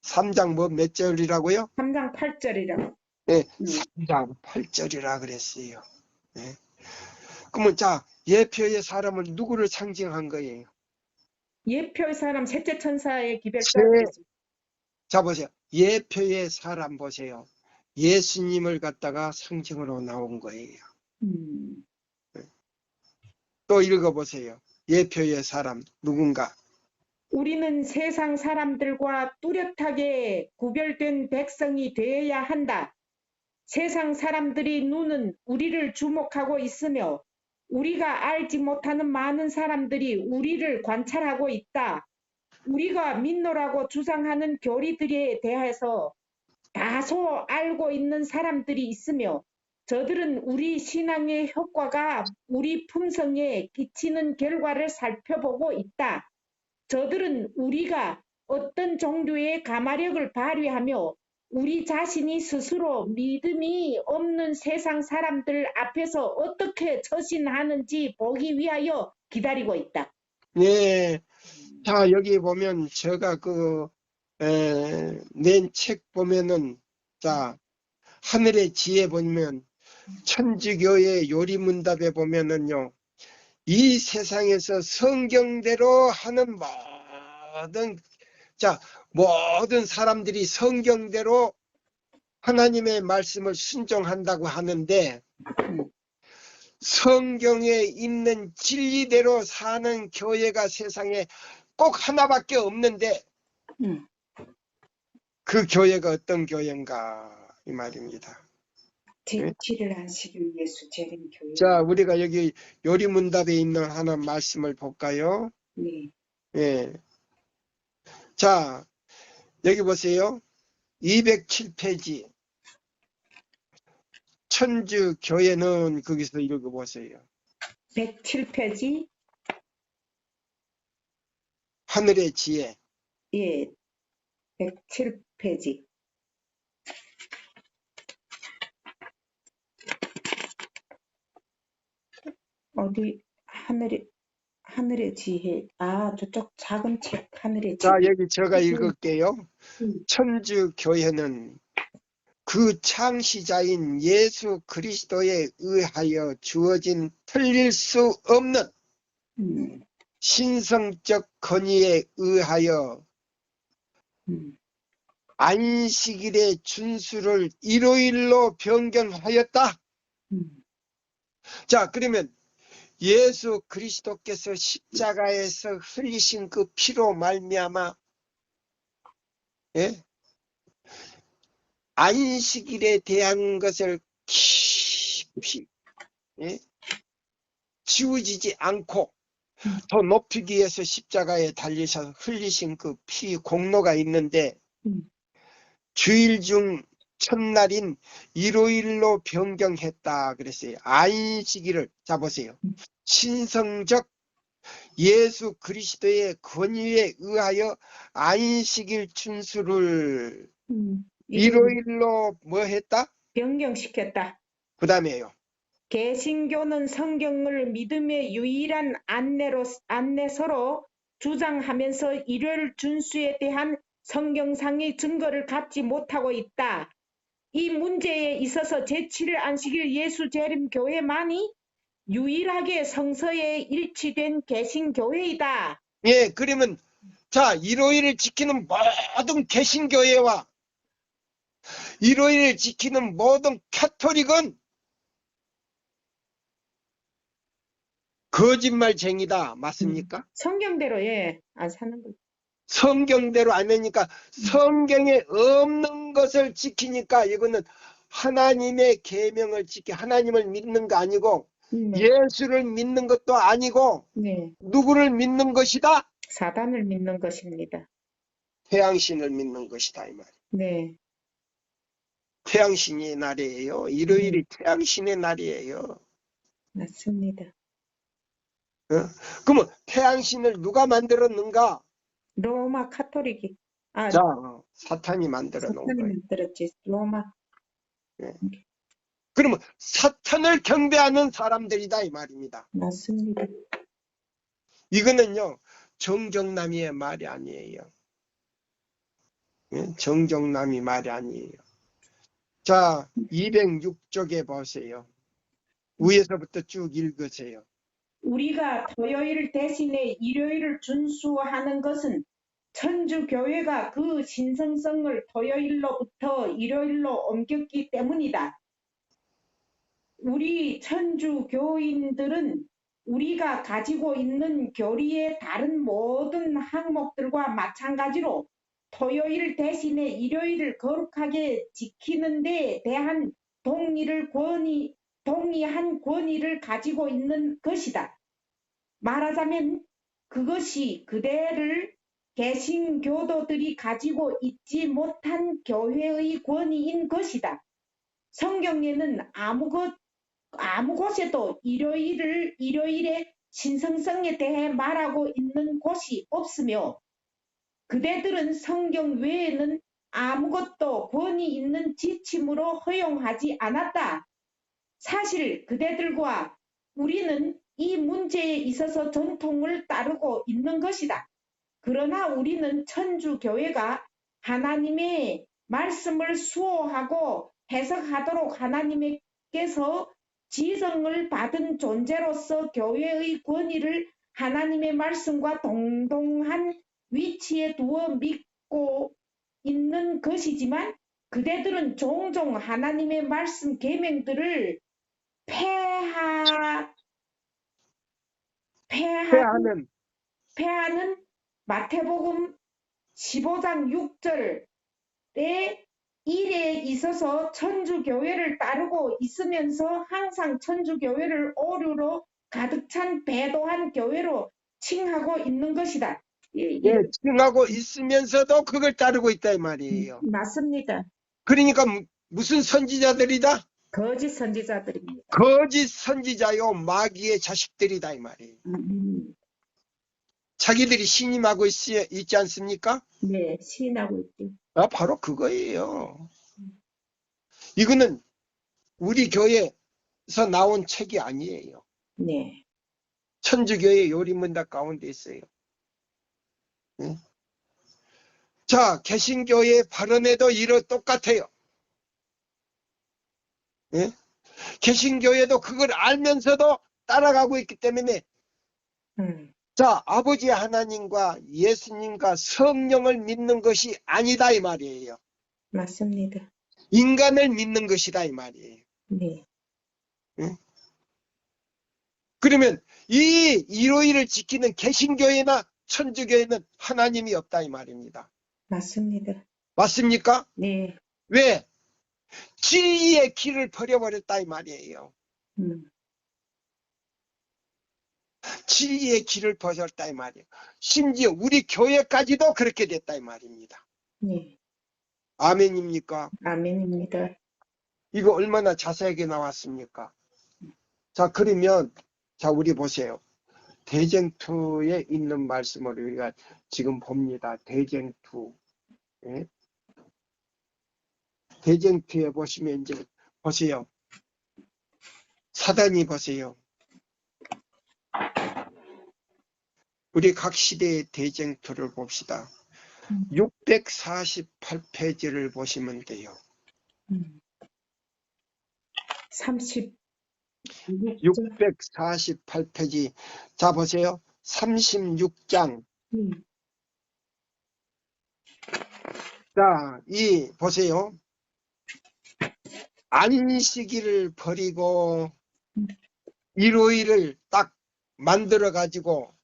3장 뭐 몇 절이라고요? 3장 8절이라고. 네, 3장 8절이라 그랬어요. 네. 그러면 자, 예표의 사람은 누구를 상징한 거예요? 예표의 사람 셋째 천사의 기별자 세- 그랬습니다. 자, 보세요. 예표의 사람 보세요. 예수님을 갖다가 상징으로 나온 거예요. 또 읽어보세요. 예표의 사람 누군가? 우리는 세상 사람들과 뚜렷하게 구별된 백성이 되어야 한다. 세상 사람들이 눈은 우리를 주목하고 있으며 우리가 알지 못하는 많은 사람들이 우리를 관찰하고 있다. 우리가 믿노라고 주장하는 교리들에 대해서 다소 알고 있는 사람들이 있으며 저들은 우리 신앙의 효과가 우리 품성에 끼치는 결과를 살펴보고 있다. 저들은 우리가 어떤 종류의 가마력을 발휘하며 우리 자신이 스스로 믿음이 없는 세상 사람들 앞에서 어떻게 처신하는지 보기 위하여 기다리고 있다. 네. 자, 여기 보면 제가 낸 책 보면은, 자, 하늘의 지혜 보면 천주교의 요리문답에 보면은요, 이 세상에서 성경대로 하는 모든 사람들이 성경대로 하나님의 말씀을 순종한다고 하는데, 성경에 있는 진리대로 사는 교회가 세상에 꼭 하나밖에 없는데, 그 교회가 어떤 교회인가 이 말입니다. 대치를 안식일 예수 재림교회. 자, 우리가 여기 요리문답에 있는 하나 말씀을 볼까요? 네. 예. 자, 여기 보세요. 207페이지. 천주교회는 거기서 읽어보세요. 107페이지. 하늘의 지혜. 예. 107페이지. 어디 하늘의 지혜. 아, 저쪽 작은 책 하늘의 지혜. 자, 여기 제가 읽을게요. 음. 천주교회는 그 창시자인 예수 그리스도에 의하여 주어진 틀릴 수 없는 신성적 권위에 의하여 안식일의 준수를 일요일로 변경하였다. 자, 그러면 예수 그리스도께서 십자가에서 흘리신 그 피로 말미암아, 예? 안식일에 대한 것을 깊이, 예? 지워지지 않고 더 높이기 위해서 십자가에 달리셔서 흘리신 그 피 공로가 있는데, 주일 중 첫날인 일요일로 변경했다 그랬어요. 안식일을, 자 보세요. 신성적 예수 그리스도의 권위에 의하여 안식일 준수를 일요일로 뭐 했다? 변경시켰다. 그 다음에요. 개신교는 성경을 믿음의 유일한 안내서로 주장하면서 일요일 준수에 대한 성경상의 증거를 갖지 못하고 있다. 이 문제에 있어서 제7일 안식일 예수 재림교회만이 유일하게 성서에 일치된 개신교회이다. 예, 그러면 자, 일요일을 지키는 모든 개신교회와 일요일을 지키는 모든 카톨릭은 거짓말쟁이다. 맞습니까? 성경대로 안 사는 거. 성경대로 안 하니까 성경에 없는 것을 지키니까 이거는 하나님의 계명을 지키 하나님을 믿는 거 아니고 예수를 믿는 것도 아니고 네. 누구를 믿는 것이다? 사단을 믿는 것입니다. 태양신을 믿는 것이다 이 말. 네. 태양신의 날이에요. 일요일이 태양신의 날이에요. 맞습니다. 그러면 태양신을 누가 만들었는가? 로마 카톨릭이. 아, 자, 사탄이 만들어 놓은 사탄이 거예요. 만들었지. 로마. 예. 그러면 사탄을 경배하는 사람들이다 이 말입니다. 맞습니다. 이거는요, 정정남이의 말이 아니에요. 예? 정정남이 말이 아니에요. 자, 206쪽에 보세요. 위에서부터 쭉 읽으세요. 우리가 토요일 대신에 일요일을 준수하는 것은 천주교회가 그 신성성을 토요일로부터 일요일로 옮겼기 때문이다. 우리 천주교인들은 우리가 가지고 있는 교리의 다른 모든 항목들과 마찬가지로 토요일 대신에 일요일을 거룩하게 지키는 데 대한 동의한 권위를 가지고 있는 것이다. 말하자면 그것이 그대를 개신교도들이 가지고 있지 못한 교회의 권위인 것이다. 성경에는 아무 곳에도 일요일의 신성성에 대해 말하고 있는 곳이 없으며 그대들은 성경 외에는 아무것도 권위 있는 지침으로 허용하지 않았다. 사실 그대들과 우리는 이 문제에 있어서 전통을 따르고 있는 것이다. 그러나 우리는 천주교회가 하나님의 말씀을 수호하고 해석하도록 하나님께서 지성을 받은 존재로서 교회의 권위를 하나님의 말씀과 동등한 위치에 두어 믿고 있는 것이지만 그대들은 종종 하나님의 말씀 계명들을 회하는 폐하는 마태복음 15장 6절의 일에 있어서 천주교회를 따르고 있으면서 항상 천주교회를 오류로 가득 찬 배도한 교회로 칭하고 있는 것이다. 예, 칭하고 있으면서도 그걸 따르고 있다 이 말이에요. 맞습니다. 그러니까 무슨 선지자들이다? 거짓 선지자들입니다. 거짓 선지자요 마귀의 자식들이다 이 말이에요. 자기들이 신임하고 있지 않습니까? 네, 시인하고 있죠. 바로 그거예요. 이거는 우리 교회에서 나온 책이 아니에요. 네. 천주교의 요리문답 가운데 있어요. 네? 자, 개신교의 발언에도 똑같아요. 네? 개신교회도 그걸 알면서도 따라가고 있기 때문에 자, 아버지 하나님과 예수님과 성령을 믿는 것이 아니다 이 말이에요. 맞습니다. 인간을 믿는 것이다 이 말이에요. 네. 네? 그러면 이 일요일을 지키는 개신교회나 천주교회는 하나님이 없다 이 말입니다. 맞습니다. 맞습니까? 네. 왜? 진리의 길을 버려버렸다 이 말이에요. 진리의 길을 버렸다 이 말이에요. 심지어 우리 교회까지도 그렇게 됐다 이 말입니다. 네. 아멘입니까? 아멘입니다. 이거 얼마나 자세하게 나왔습니까? 자, 그러면 자 우리 보세요. 대쟁투에 있는 말씀을 우리가 지금 봅니다. 대쟁투. 예? 대쟁투에 보시면 이제 보세요. 사단이 보세요. 우리 각 시대의 대쟁투를 봅시다. 648페이지를 보시면 돼요. 648페이지. 자, 보세요. 36장. 자, 보세요. 안식일을 버리고 일요일을 딱 만들어가지고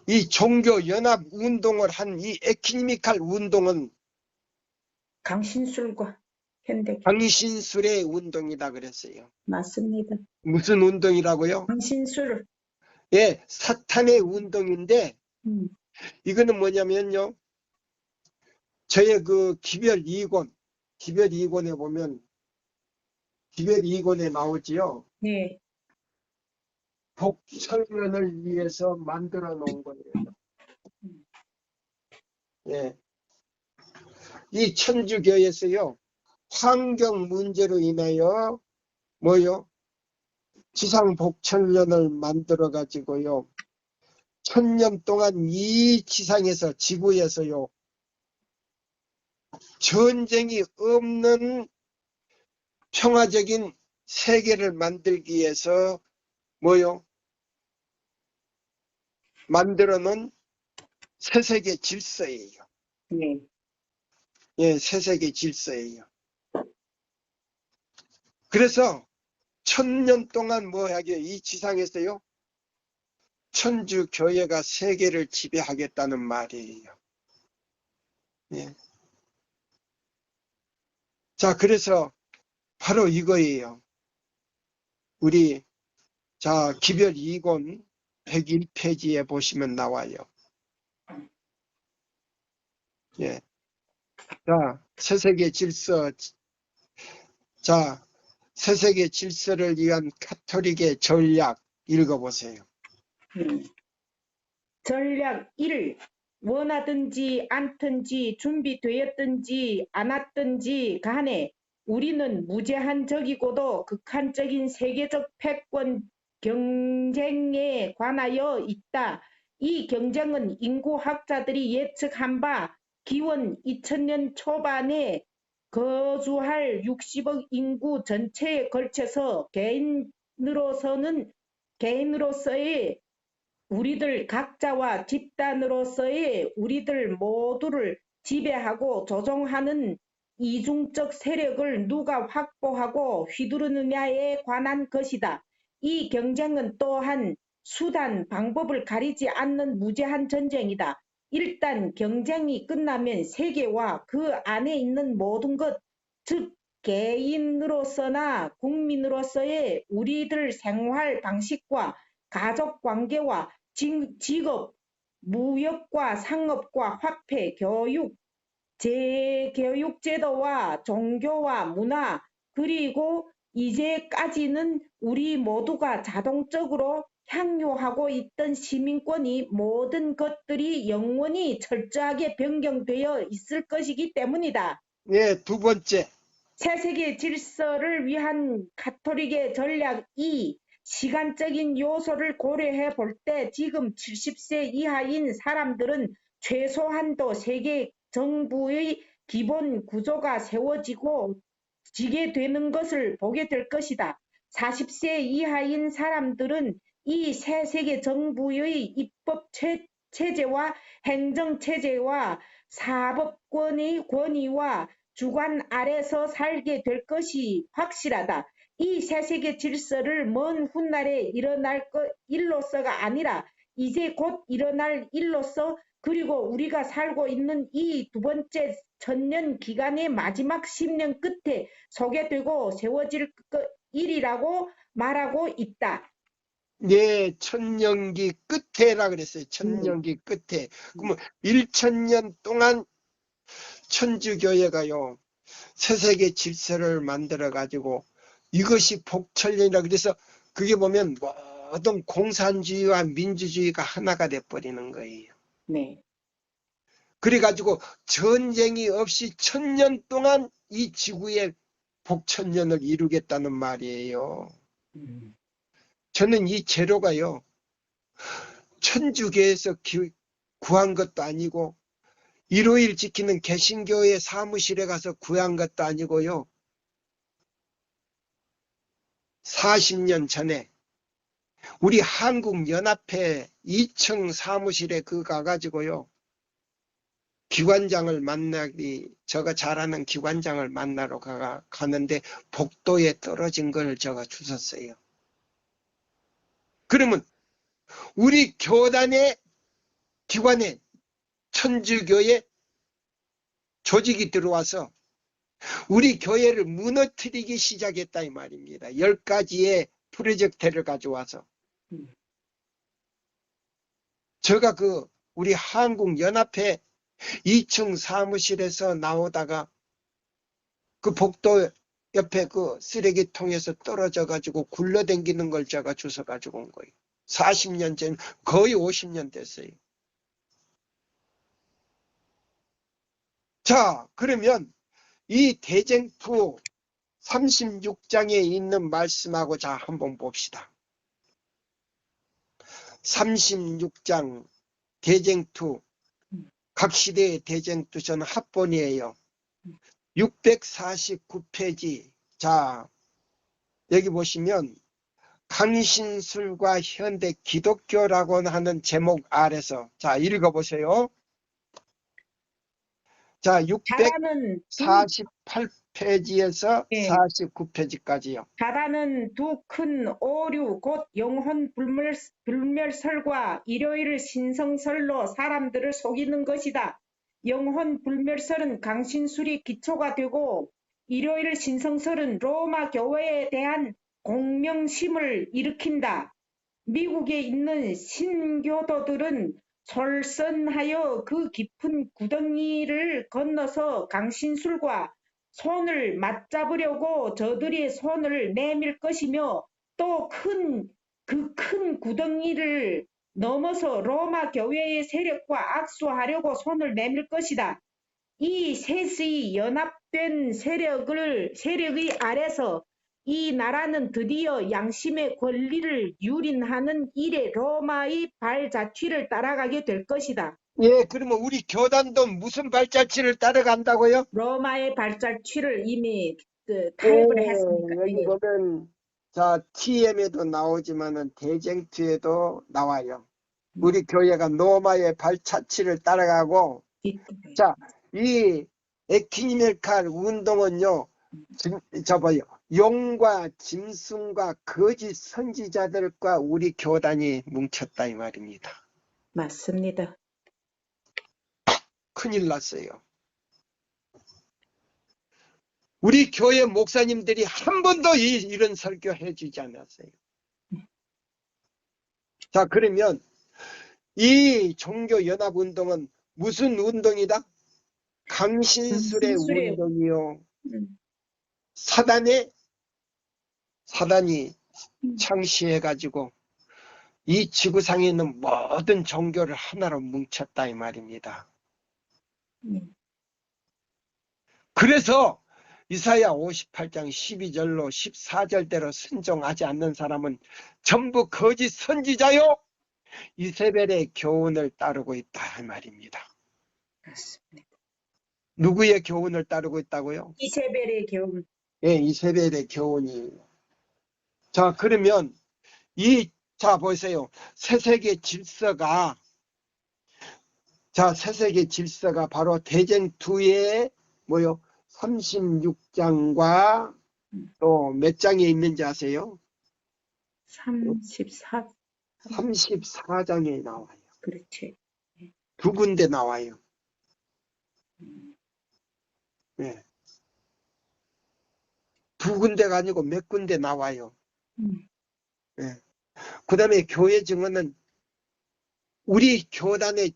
이 종교 연합 운동을 한 이 에키니미칼 운동은 강신술과 현대 강신술의 운동이다 그랬어요. 맞습니다. 무슨 운동이라고요? 강신술. 예, 사탄의 운동인데 이거는 뭐냐면요. 저의 그 기별 2권에 보면 기별 2권에 나오지요. 네. 복천년을 위해서 만들어 놓은 거예요. 예. 이 천주교에서요, 환경 문제로 인하여 뭐요? 지상 복천년을 만들어 가지고요, 1000년 동안 이 지상에서, 지구에서요, 전쟁이 없는 평화적인 세계를 만들기 위해서 뭐요? 만들어 놓은 새세계 질서예요. 네. 예, 새세계 질서예요. 그래서 1000년 동안 뭐 하게, 이 지상에서요, 천주 교회가 세계를 지배하겠다는 말이에요. 예. 자, 그래서 바로 이거예요. 우리, 자, 기별 2권 101페이지에 보시면 나와요. 예. 자, 새세계 질서. 자, 새세계 질서를 위한 카톨릭의 전략 읽어보세요. 전략 1. 원하든지 않든지 준비되었든지 않았든지 간에 우리는 무제한적이고도 극한적인 세계적 패권 경쟁에 관하여 있다. 이 경쟁은 인구학자들이 예측한 바 기원 2000년 초반에 거주할 60억 인구 전체에 걸쳐서 개인으로서의 우리들 각자와 집단으로서의 우리들 모두를 지배하고 조종하는 이중적 세력을 누가 확보하고 휘두르느냐에 관한 것이다. 이 경쟁은 또한 수단, 방법을 가리지 않는 무제한 전쟁이다. 일단 경쟁이 끝나면 세계와 그 안에 있는 모든 것, 즉 개인으로서나 국민으로서의 우리들 생활 방식과 가족관계와 직업, 무역과 상업과 화폐, 교육, 재교육제도와 종교와 문화, 그리고 이제까지는 우리 모두가 자동적으로 향유하고 있던 시민권이 모든 것들이 영원히 철저하게 변경되어 있을 것이기 때문이다. 예, 두 번째. 새세계 질서를 위한 가톨릭의 전략 2. 시간적인 요소를 고려해 볼 때 지금 70세 이하인 사람들은 최소한도 세계 정부의 기본 구조가 세워지고 지게 되는 것을 보게 될 것이다. 40세 이하인 사람들은 이 새 세계 정부의 입법 체제와 행정 체제와 사법권의 권위와 주관 아래서 살게 될 것이 확실하다. 이 새세계 질서를 먼 훗날에 일어날 일로서가 아니라 이제 곧 일어날 일로서, 그리고 우리가 살고 있는 이 두 번째 천년 기간의 마지막 10년 끝에 소개되고 세워질 일이라고 말하고 있다. 예, 천년기 끝에라 그랬어요. 천년기 끝에. 그러면 1000년 동안 천주교회가요, 새세계 질서를 만들어 가지고 이것이 복천년이라 그래서 그게 보면 모든 공산주의와 민주주의가 하나가 돼 버리는 거예요. 네. 그래 가지고 전쟁이 없이 1000년 동안 이 지구의 복천년을 이루겠다는 말이에요. 저는 이 재료가요, 천주교에서 구한 것도 아니고 일요일 지키는 개신교의 사무실에 가서 구한 것도 아니고요, 40년 전에 우리 한국연합회 2층 사무실에 가가지고요, 기관장을 만나기, 제가 잘 아는 기관장을 만나러 가는데 복도에 떨어진 걸 제가 주웠어요. 그러면 우리 교단의 기관에 천주교의 조직이 들어와서 우리 교회를 무너뜨리기 시작했다 이 말입니다. 10가지의 프로젝트를 가져와서. 제가 우리 한국연합회 2층 사무실에서 나오다가 그 복도 옆에 그 쓰레기통에서 떨어져 가지고 굴러다니는 걸 제가 주워 가지고 온 거예요. 40년 전, 거의 50년 됐어요. 자, 그러면 이 대쟁투 36장에 있는 말씀하고 자, 한번 봅시다. 36장 대쟁투, 각 시대의 대쟁투 저는 합본이에요. 649페이지. 자, 여기 보시면 강신술과 현대 기독교라고 하는 제목 아래서 자, 읽어보세요. 자, 바다는 648페이지에서 예, 49페이지까지요. 바다는 두 큰 오류 곧 영혼 불멸설과 일요일 신성설로 사람들을 속이는 것이다. 영혼 불멸설은 강신술이 기초가 되고 일요일 신성설은 로마 교회에 대한 공명심을 일으킨다. 미국에 있는 신교도들은 솔선하여 그 깊은 구덩이를 건너서 강신술과 손을 맞잡으려고 저들의 손을 내밀 것이며 또 그 큰 구덩이를 넘어서 로마 교회의 세력과 악수하려고 손을 내밀 것이다. 이 셋의 연합된 세력의 아래서 이 나라는 드디어 양심의 권리를 유린하는 일에 로마의 발자취를 따라가게 될 것이다. 예, 그러면 우리 교단도 무슨 발자취를 따라간다고요? 로마의 발자취를 이미 타협을 했으니까. 여기 예. 보면 자, TM에도 나오지만은 대쟁투에도 나와요. 우리 교회가 로마의 발자취를 따라가고, 자, 이 에키메칼 운동은요, 용과 짐승과 거짓 선지자들과 우리 교단이 뭉쳤다 이 말입니다. 맞습니다. 큰일 났어요. 우리 교회 목사님들이 한 번도 이런 설교 해주지 않았어요. 자, 그러면 이 종교연합운동은 무슨 운동이다? 강신술의 운동이요. 사단이 창시해가지고 이 지구상에 있는 모든 종교를 하나로 뭉쳤다 이 말입니다. 그래서 이사야 58장 12절로 14절대로 순종하지 않는 사람은 전부 거짓 선지자요 이세벨의 교훈을 따르고 있다 이 말입니다. 맞습니다. 누구의 교훈을 따르고 있다고요? 이세벨의 교훈. 예, 이세벨의 교훈이에요. 자, 그러면 자, 보세요. 새세계 질서가 바로 대쟁투의 36장과 또 몇 장에 있는지 아세요? 34장에 나와요. 그렇지. 두 군데 나와요. 네. 두 군데가 아니고 몇 군데 나와요. 네. 그 다음에 교회 증언은 우리 교단의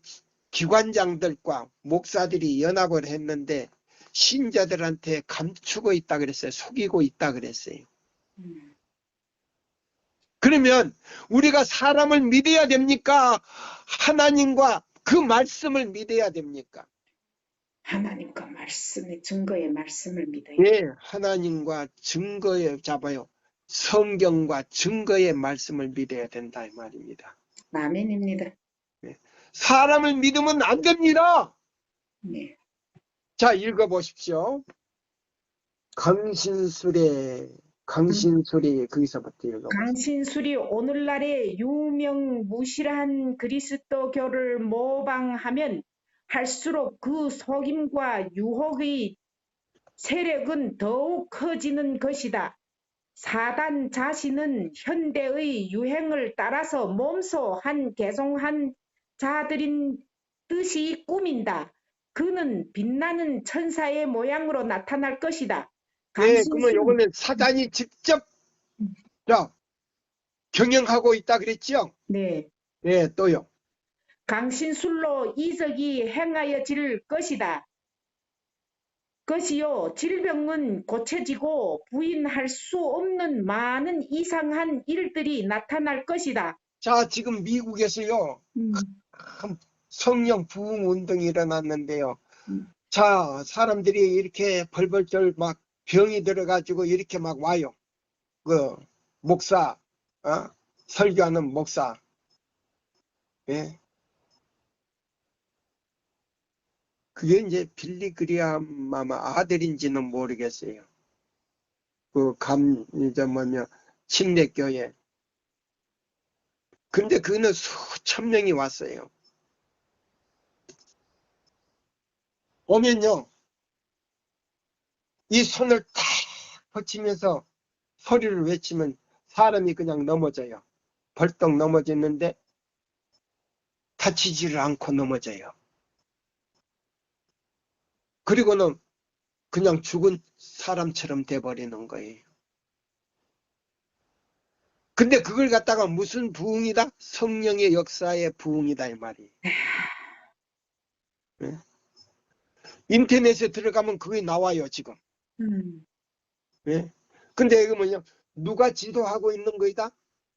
기관장들과 목사들이 연합을 했는데 신자들한테 감추고 있다 그랬어요. 속이고 있다 그랬어요. 그러면 우리가 사람을 믿어야 됩니까? 하나님과 그 말씀을 믿어야 됩니까? 하나님과 말씀의 증거의 말씀을 믿어요. 예, 하나님과 증거에 잡아요. 성경과 증거의 말씀을 믿어야 된다 이 말입니다. 아멘입니다. 사람을 믿으면 안 됩니다. 네. 자, 읽어보십시오. 강신술이 거기서부터 읽어보세요. 강신술이 오늘날의 유명무실한 그리스도교를 모방하면 할수록 그 속임과 유혹의 세력은 더욱 커지는 것이다. 사단 자신은 현대의 유행을 따라서 몸소 개송한 자들인 뜻이 꾸민다. 그는 빛나는 천사의 모양으로 나타날 것이다. 네, 그러면 요거는 사단이 직접 경영하고 있다 그랬죠? 네. 네, 또요. 강신술로 이적이 행하여질 것이요 질병은 고쳐지고 부인할 수 없는 많은 이상한 일들이 나타날 것이다. 자, 지금 미국에서요, 큰 성령 부흥 운동이 일어났는데요. 자, 사람들이 이렇게 벌벌 막 병이 들어가지고 이렇게 막 와요. 그, 목사, 설교하는 목사. 예. 그게 이제 빌리 그리함 아마 아들인지는 모르겠어요. 이제 침례교회. 근데 그는 수천 명이 왔어요. 오면요, 이 손을 탁 뻗치면서 소리를 외치면 사람이 그냥 넘어져요. 벌떡 넘어지는데 다치지를 않고 넘어져요. 그리고는 그냥 죽은 사람처럼 돼버리는 거예요. 근데 그걸 갖다가 무슨 부흥이다? 성령의 역사의 부흥이다 이 말이에요. 네? 인터넷에 들어가면 그게 나와요 지금. 네? 근데 이거 뭐냐? 누가 지도하고 있는 거이다?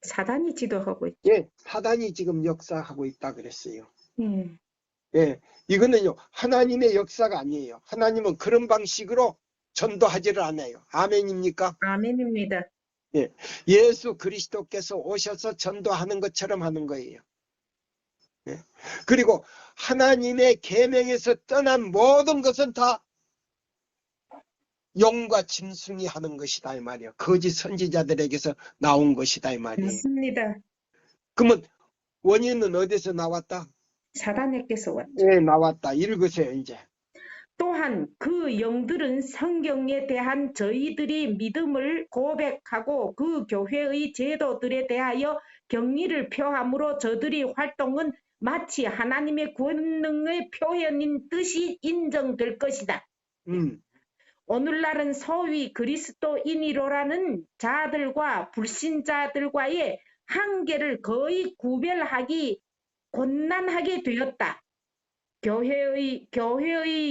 사단이 지도하고 있죠. 예, 사단이 지금 역사하고 있다 그랬어요. 예, 이거는요 하나님의 역사가 아니에요. 하나님은 그런 방식으로 전도하지를 않아요. 아멘입니까? 아멘입니다. 예, 예수 그리스도께서 오셔서 전도하는 것처럼 하는 거예요. 예, 그리고 하나님의 계명에서 떠난 모든 것은 다 용과 짐승이 하는 것이다 이 말이에요. 거짓 선지자들에게서 나온 것이다 이 말이에요. 맞습니다. 그러면 원인은 어디서 나왔다? 사단에게서 왔죠. 예, 나왔다. 읽으세요 이제. 또한 그 영들은 성경에 대한 저희들이 믿음을 고백하고 그 교회의 제도들에 대하여 경의를 표함으로 저들이 활동은 마치 하나님의 권능의 표현인 뜻이 인정될 것이다. 오늘날은 소위 그리스도인이로라는 자들과 불신자들과의 한계를 거의 구별하기 곤란하게 되었다. 교회의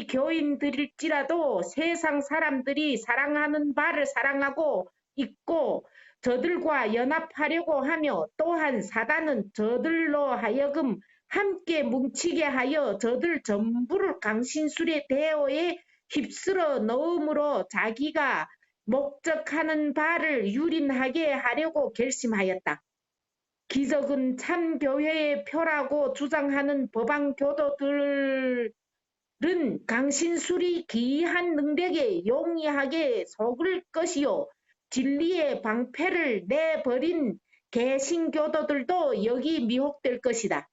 교인들일지라도 세상 사람들이 사랑하는 바를 사랑하고 있고 저들과 연합하려고 하며 또한 사단은 저들로 하여금 함께 뭉치게 하여 저들 전부를 강신술의 대오에 휩쓸어 넣음으로 자기가 목적하는 바를 유린하게 하려고 결심하였다. 기적은 참교회의 표라고 주장하는 법안교도들은 강신술이 기이한 능력에 용이하게 속을 것이요 진리의 방패를 내버린 개신교도들도 여기 미혹될 것이다.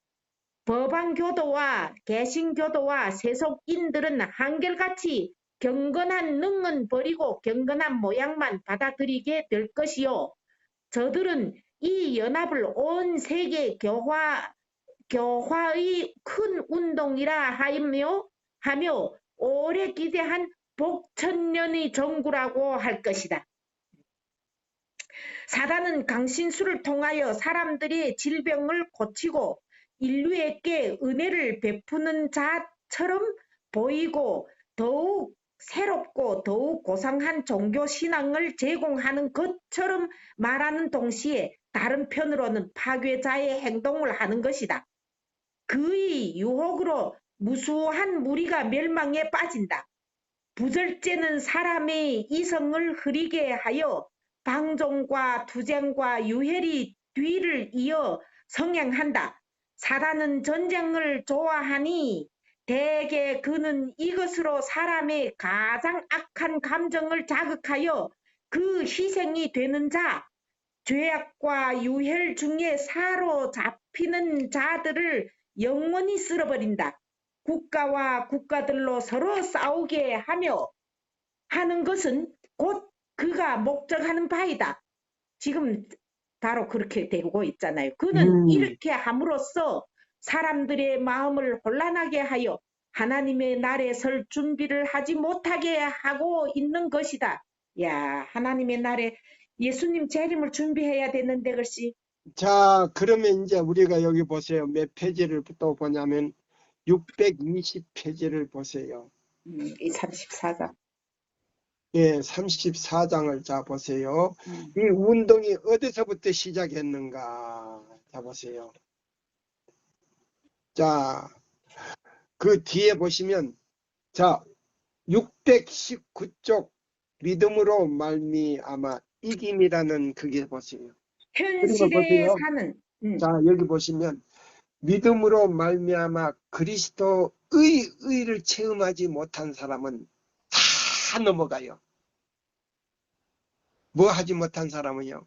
법안교도와 개신교도와 세속인들은 한결같이 경건한 능은 버리고 경건한 모양만 받아들이게 될 것이요 저들은 이 연합을 온 세계 교화의 큰 운동이라 하며 오래 기대한 복천년의 정구라고 할 것이다. 사단은 강신술을 통하여 사람들의 질병을 고치고 인류에게 은혜를 베푸는 자처럼 보이고 더욱 새롭고 더욱 고상한 종교신앙을 제공하는 것처럼 말하는 동시에 다른 편으로는 파괴자의 행동을 하는 것이다. 그의 유혹으로 무수한 무리가 멸망에 빠진다. 부절제는 사람의 이성을 흐리게 하여 방종과 투쟁과 유혈이 뒤를 이어 성행한다. 사단은 전쟁을 좋아하니 대개 그는 이것으로 사람의 가장 악한 감정을 자극하여 그 희생이 되는 자, 죄악과 유혈 중에 사로잡히는 자들을 영원히 쓸어버린다. 국가와 국가들로 서로 싸우게 하며 하는 것은 곧 그가 목적하는 바이다. 지금 바로 그렇게 되고 있잖아요. 그는 이렇게 함으로써 사람들의 마음을 혼란하게 하여 하나님의 날에 설 준비를 하지 못하게 하고 있는 것이다. 야, 하나님의 날에 예수님 재림을 준비해야 되는데 글씨. 자, 그러면 이제 우리가 여기 보세요. 몇 페이지를 또 보냐면 620페이지를 보세요. 이 34장. 예, 34장을 자 보세요. 이 운동이 어디서부터 시작했는가? 자 보세요. 자, 그 뒤에 보시면 자, 619쪽 믿음으로 말미암아 이김이라는 그게 보세요. 현 그러면 시대에 보세요. 사는 자, 여기 보시면 믿음으로 말미암아 그리스도의 의를 체험하지 못한 사람은 다 넘어가요. 뭐 하지 못한 사람은요?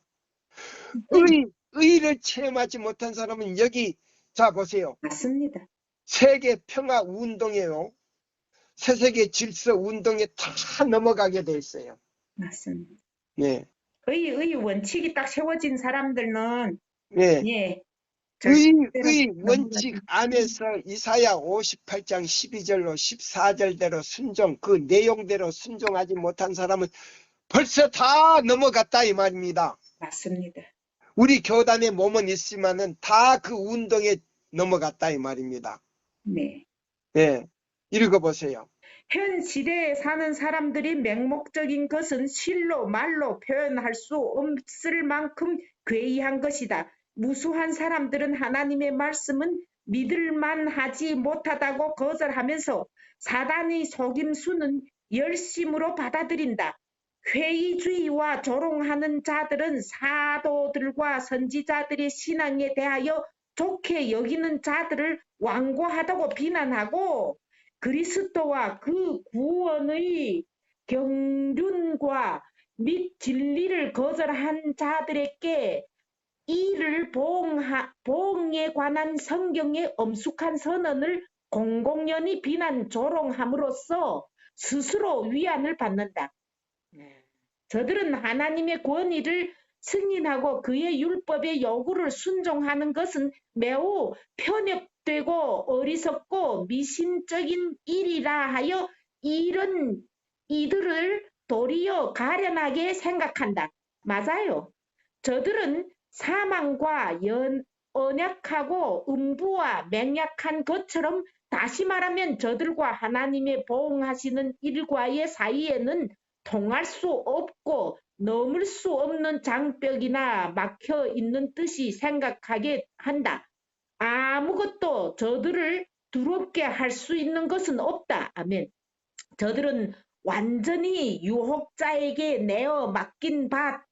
의를 체험하지 못한 사람은 여기 자 보세요. 맞습니다. 세계 평화 운동이에요. 세계 질서 운동에 다 넘어가게 돼 있어요. 맞습니다. 네. 의 원칙이 딱 세워진 사람들은 네. 예, 의 원칙 안에서 이사야 58장 12절로 14절대로 순종, 그 내용대로 순종하지 못한 사람은 벌써 다 넘어갔다 이 말입니다. 맞습니다. 우리 교단의 몸은 있지만은 다 그 운동에 넘어갔다 이 말입니다. 네. 네. 읽어보세요. 현 시대에 사는 사람들이 맹목적인 것은 실로 말로 표현할 수 없을 만큼 괴이한 것이다. 무수한 사람들은 하나님의 말씀은 믿을만 하지 못하다고 거절하면서 사단의 속임수는 열심으로 받아들인다. 회의주의와 조롱하는 자들은 사도들과 선지자들의 신앙에 대하여 좋게 여기는 자들을 완고하다고 비난하고 그리스도와 그 구원의 경륜과 및 진리를 거절한 자들에게 이를 보응에 관한 성경의 엄숙한 선언을 공공연히 비난 조롱함으로써 스스로 위안을 받는다. 저들은 하나님의 권위를 승인하고 그의 율법의 요구를 순종하는 것은 매우 편협되고 어리석고 미신적인 일이라 하여 이들을 도리어 가련하게 생각한다. 맞아요. 저들은 사망과 언약하고 음부와 맹약한 것처럼 다시 말하면 저들과 하나님의 보응하시는 일과의 사이에는 통할 수 없고 넘을 수 없는 장벽이나 막혀 있는 듯이 생각하게 한다. 아무것도 저들을 두렵게 할 수 있는 것은 없다. 아멘. 저들은 완전히 유혹자에게 내어 맡긴 바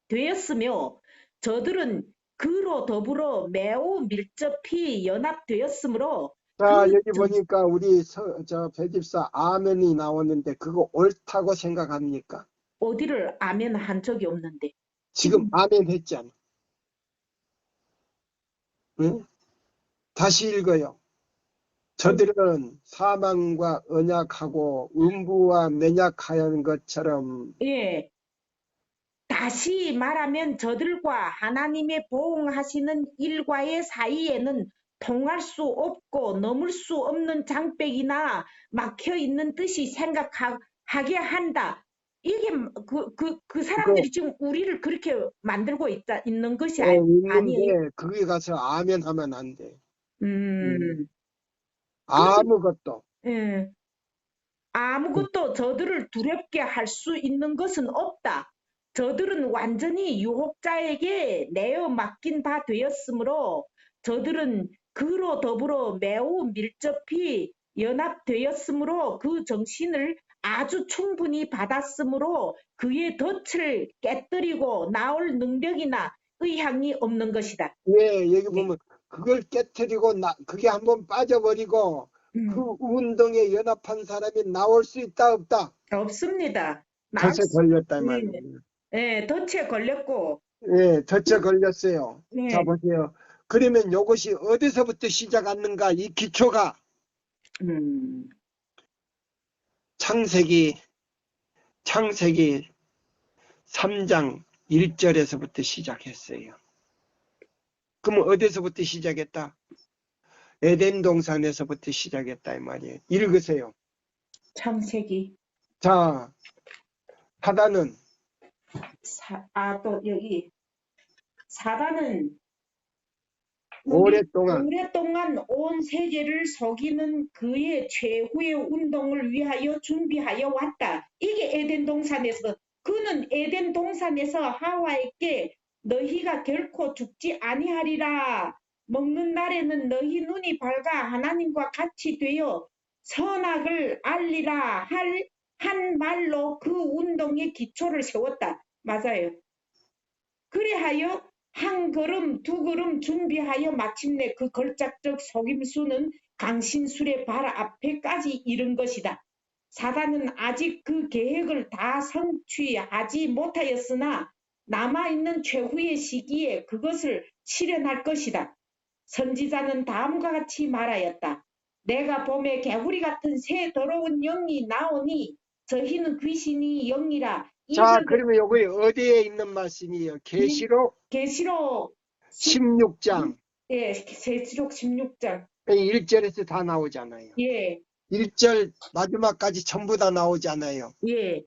되었으며 저들은 그로 더불어 매우 밀접히 연합되었으므로 자, 여기 보니까 우리 배집사 아멘이 나오는데 그거 옳다고 생각합니까? 어디를 아멘 한 적이 없는데. 지금 아멘 했잖아. 응? 다시 읽어요. 저들은 사망과 언약하고 음부와 맹약하는 것처럼 예. 다시 말하면 저들과 하나님의 보응하시는 일과의 사이에는 통할 수 없고 넘을 수 없는 장벽이나 막혀 있는 뜻이 생각하게 한다. 이게 그 사람들이 지금 우리를 그렇게 만들고 있는 것이 아니에요. 있는데 거기 가서 아멘 하면 안 돼. 음, 아무것도. 예. 아무것도 저들을 두렵게 할 수 있는 것은 없다. 저들은 완전히 유혹자에게 내어 맡긴 바 되었으므로 저들은 그로 더불어 매우 밀접히 연합되었으므로 그 정신을 아주 충분히 받았으므로 그의 덫을 깨뜨리고 나올 능력이나 의향이 없는 것이다. 예, 여기 보면 그걸 깨뜨리고 그게 한번 빠져버리고 그 운동에 연합한 사람이 나올 수 있다 없다? 없습니다. 덫에 걸렸다 이 예, 말이에요. 예, 덫에 걸렸고 예, 덫에 걸렸어요. 자 예. 보세요. 그러면 이것이 어디서부터 시작하는가? 이 기초가 창세기 3장 1절에서부터 시작했어요. 그럼 어디서부터 시작했다? 에덴 동산에서부터 시작했다 이 말이에요. 읽으세요. 창세기. 자, 사단은 또 여기 사단은 오랫동안. 오랫동안 온 세계를 속이는 그의 최후의 운동을 위하여 준비하여 왔다. 이게 에덴 동산에서 그는 에덴 동산에서 하와에게 너희가 결코 죽지 아니하리라. 먹는 날에는 너희 눈이 밝아 하나님과 같이 되어 선악을 알리라 한 말로 그 운동의 기초를 세웠다. 맞아요. 그리하여 한 걸음 두 걸음 준비하여 마침내 그 걸작적 속임수는 강신술의 발 앞에까지 이른 것이다. 사단은 아직 그 계획을 다 성취하지 못하였으나 남아있는 최후의 시기에 그것을 실현할 것이다. 선지자는 다음과 같이 말하였다. 내가 봄에 개구리 같은 새 더러운 영이 나오니 저희는 귀신이 영이라. 자, 그러면 여기 어디에 있는 말씀이에요? 계시록 계시록 16장. 예, 계시록 16장. 1절에서 다 나오잖아요. 예, 1절 마지막까지 전부 다 나오잖아요. 예,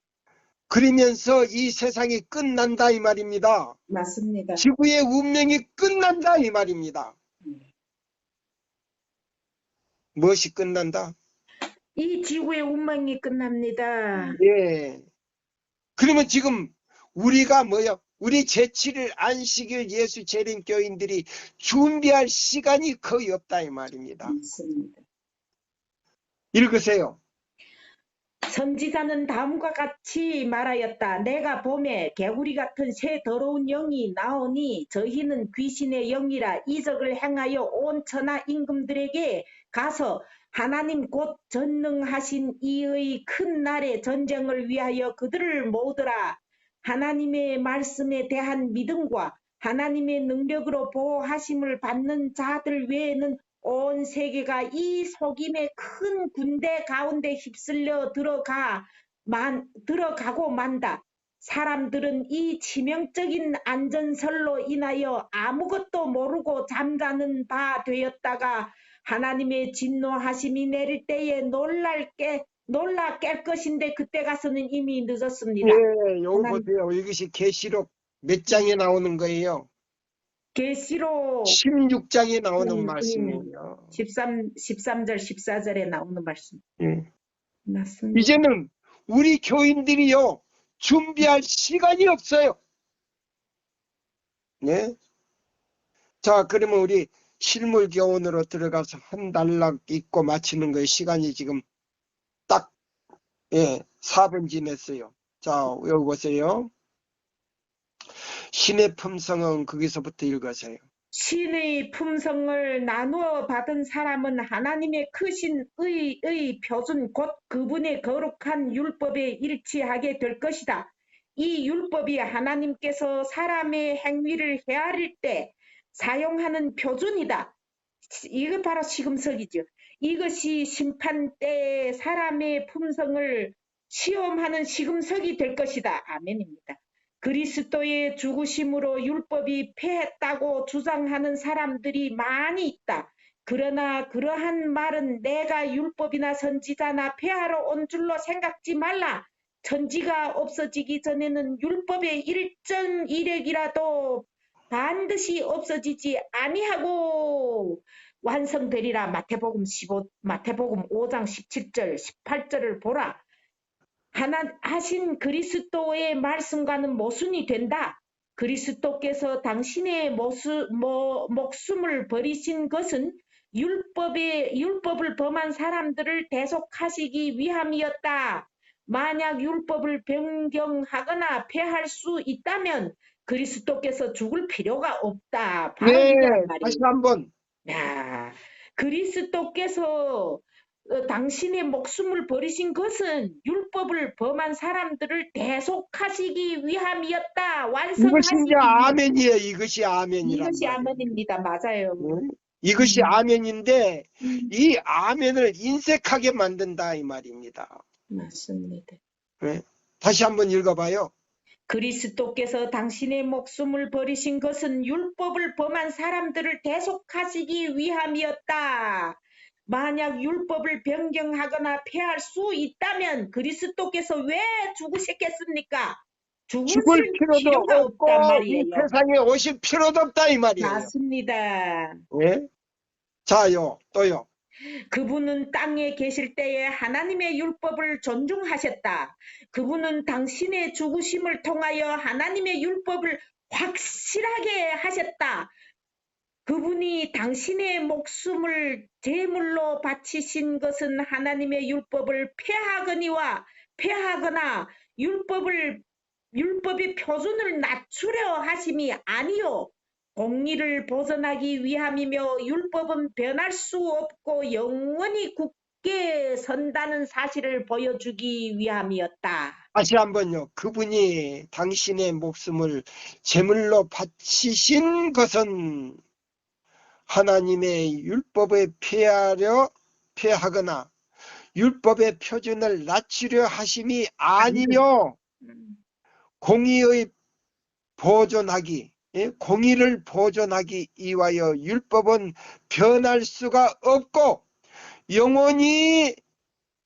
그러면서 이 세상이 끝난다 이 말입니다. 맞습니다. 지구의 운명이 끝난다 이 말입니다. 무엇이 끝난다? 이 지구의 운명이 끝납니다. 예. 그러면 지금 우리가 뭐요? 우리 제7일 안식일 예수 재림 교인들이 준비할 시간이 거의 없다 이 말입니다. 맞습니다. 읽으세요. 선지자는 다음과 같이 말하였다. 내가 봄에 개구리 같은 새 더러운 영이 나오니 저희는 귀신의 영이라 이적을 행하여 온 천하 임금들에게 가서 하나님 곧 전능하신 이의 큰 날의 전쟁을 위하여 그들을 모으더라. 하나님의 말씀에 대한 믿음과 하나님의 능력으로 보호하심을 받는 자들 외에는 온 세계가 이 속임의 큰 군대 가운데 휩쓸려 들어가고 만다. 사람들은 이 치명적인 안전설로 인하여 아무것도 모르고 잠자는 바 되었다가 하나님의 진노하심이 내릴 때에 놀라 깰 것인데 그때 가서는 이미 늦었습니다. 예, 여기 보세요. 이것이 계시록 몇 장에 나오는 거예요? 계시록 16장에 나오는 말씀이에요. 13절 14절에 나오는 말씀. 예. 맞습니다. 이제는 우리 교인들이요 준비할 시간이 없어요. 네? 자, 그러면 우리 실물 교훈으로 들어가서 한 단락 읽고 마치는 거예요. 시간이 지금 딱 4분 지냈어요. 자, 여기 보세요. 신의 품성은 거기서부터 읽으세요. 신의 품성을 나누어 받은 사람은 하나님의 크신 의의 표준 곧 그분의 거룩한 율법에 일치하게 될 것이다. 이 율법이 하나님께서 사람의 행위를 헤아릴 때 사용하는 표준이다. 이거 바로 시금석이죠. 이것이 심판 때에 사람의 품성을 시험하는 시금석이 될 것이다. 아멘입니다. 그리스도의 죽으심으로 율법이 패했다고 주장하는 사람들이 많이 있다. 그러나 그러한 말은 내가 율법이나 선지자나 패하러 온 줄로 생각지 말라. 천지가 없어지기 전에는 율법의 일정 이력이라도 반드시 없어지지 아니하고 완성되리라. 마태복음 5장 17절 18절을 보라. 하신 그리스도의 말씀과는 모순이 된다. 그리스도께서 당신의 목숨을 버리신 것은 율법을 범한 사람들을 대속하시기 위함이었다. 만약 율법을 변경하거나 폐할 수 있다면 그리스도께서 죽을 필요가 없다. 바로 네, 이거란 말이에요. 다시 한번. 야, 그리스도께서 당신의 목숨을 버리신 것은 율법을 범한 사람들을 대속하시기 위함이었다. 이것이 완성하시기 이제 아멘이에요. 이것이 아멘이란 이것이 말이에요. 아멘입니다. 맞아요. 네? 이것이 아멘인데 이 아멘을 인색하게 만든다 이 말입니다. 맞습니다. 네? 다시 한번 읽어봐요. 그리스도께서 당신의 목숨을 버리신 것은 율법을 범한 사람들을 대속하시기 위함이었다. 만약 율법을 변경하거나 폐할 수 있다면 그리스도께서 왜 죽으셨겠습니까? 죽을 필요도 필요가 없고 없단 이 말이에요. 세상에 오실 필요도 없다 이 말이에요. 맞습니다. 예? 자요, 또요. 그분은 땅에 계실 때에 하나님의 율법을 존중하셨다. 그분은 당신의 죽으심을 통하여 하나님의 율법을 확실하게 하셨다. 그분이 당신의 목숨을 제물로 바치신 것은 하나님의 율법을 폐하거나 율법의 표준을 낮추려 하심이 아니요 공의를 보존하기 위함이며 율법은 변할 수 없고 영원히 굳게 선다는 사실을 보여주기 위함이었다. 다시 한번요. 그분이 당신의 목숨을 제물로 바치신 것은 하나님의 율법에 폐하거나 율법의 표준을 낮추려 하심이 아니요 공의의 보존하기, 공의를 보존하기 위하여 율법은 변할 수가 없고 영원히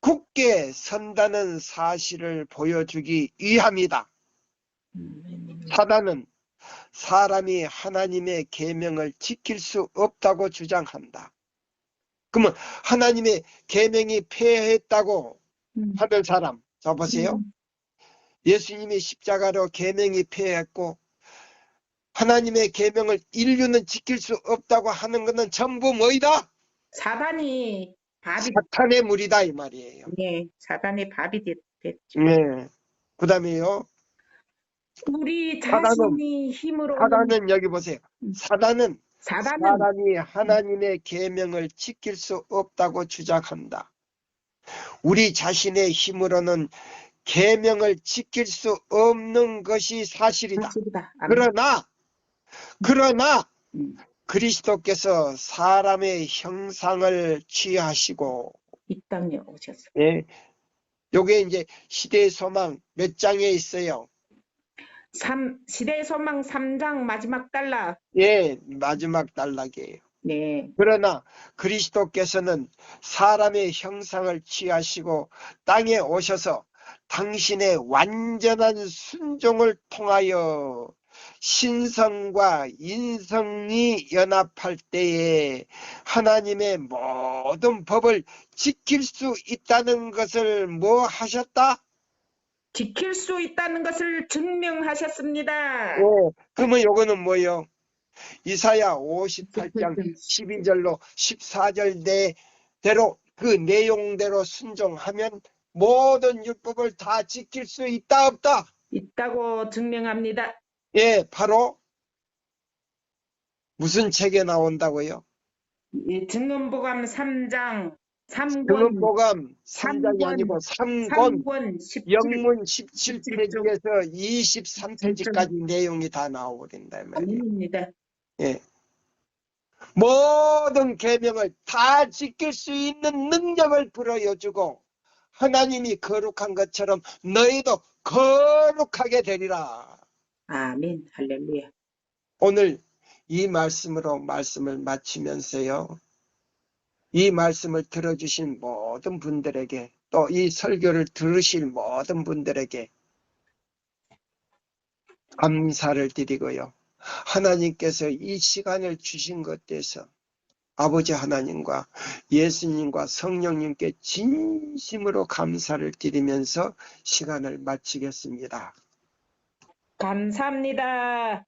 굳게 선다는 사실을 보여주기 위함이다. 사단은 사람이 하나님의 계명을 지킬 수 없다고 주장한다. 그러면 하나님의 계명이 폐했다고 하는 사람, 자 보세요. 예수님이 십자가로 계명이 폐했고 하나님의 계명을 인류는 지킬 수 없다고 하는 것은 전부 뭐이다? 사단의 사탄의 무리다 이 말이에요. 밥이 됐죠. 네. 그 다음에요. 우리 자신이 힘으로는 사단은 여기 보세요. 사단은 사단은 사람이 하나님의 계명을 지킬 수 없다고 주장한다. 우리 자신의 힘으로는 계명을 지킬 수 없는 것이 사실이다. 그러나 그리스도께서 사람의 형상을 취하시고 이 땅에 오셨어요. 예, 요게 이제 시대의 소망 몇 장에 있어요? 시대의 소망 3장 마지막 단락. 예, 마지막 단락이에요. 네. 그러나 그리스도께서는 사람의 형상을 취하시고 땅에 오셔서 당신의 완전한 순종을 통하여 신성과 인성이 연합할 때에 하나님의 모든 법을 지킬 수 있다는 것을 뭐 하셨다? 지킬 수 있다는 것을 증명하셨습니다. 그러면 요거는 뭐예요? 이사야 58장 12절로 14절 대로 그 내용대로 순종하면 모든 율법을 다 지킬 수 있다 없다? 있다고 증명합니다. 예, 바로 무슨 책에 나온다고요? 증언보감 3장 3권 증언보감 3장이 아니고 3권 영문 17페이지에서 23페이지까지 내용이 다 나오버린다 말이에요. 아닙니다. 예. 모든 계명을 다 지킬 수 있는 능력을 불어여주고 하나님이 거룩한 것처럼 너희도 거룩하게 되리라. 아멘. 할렐루야. 오늘 이 말씀으로 말씀을 마치면서요. 이 말씀을 들어주신 모든 분들에게 또 이 설교를 들으실 모든 분들에게 감사를 드리고요. 하나님께서 이 시간을 주신 것에서 아버지 하나님과 예수님과 성령님께 진심으로 감사를 드리면서 시간을 마치겠습니다. 감사합니다.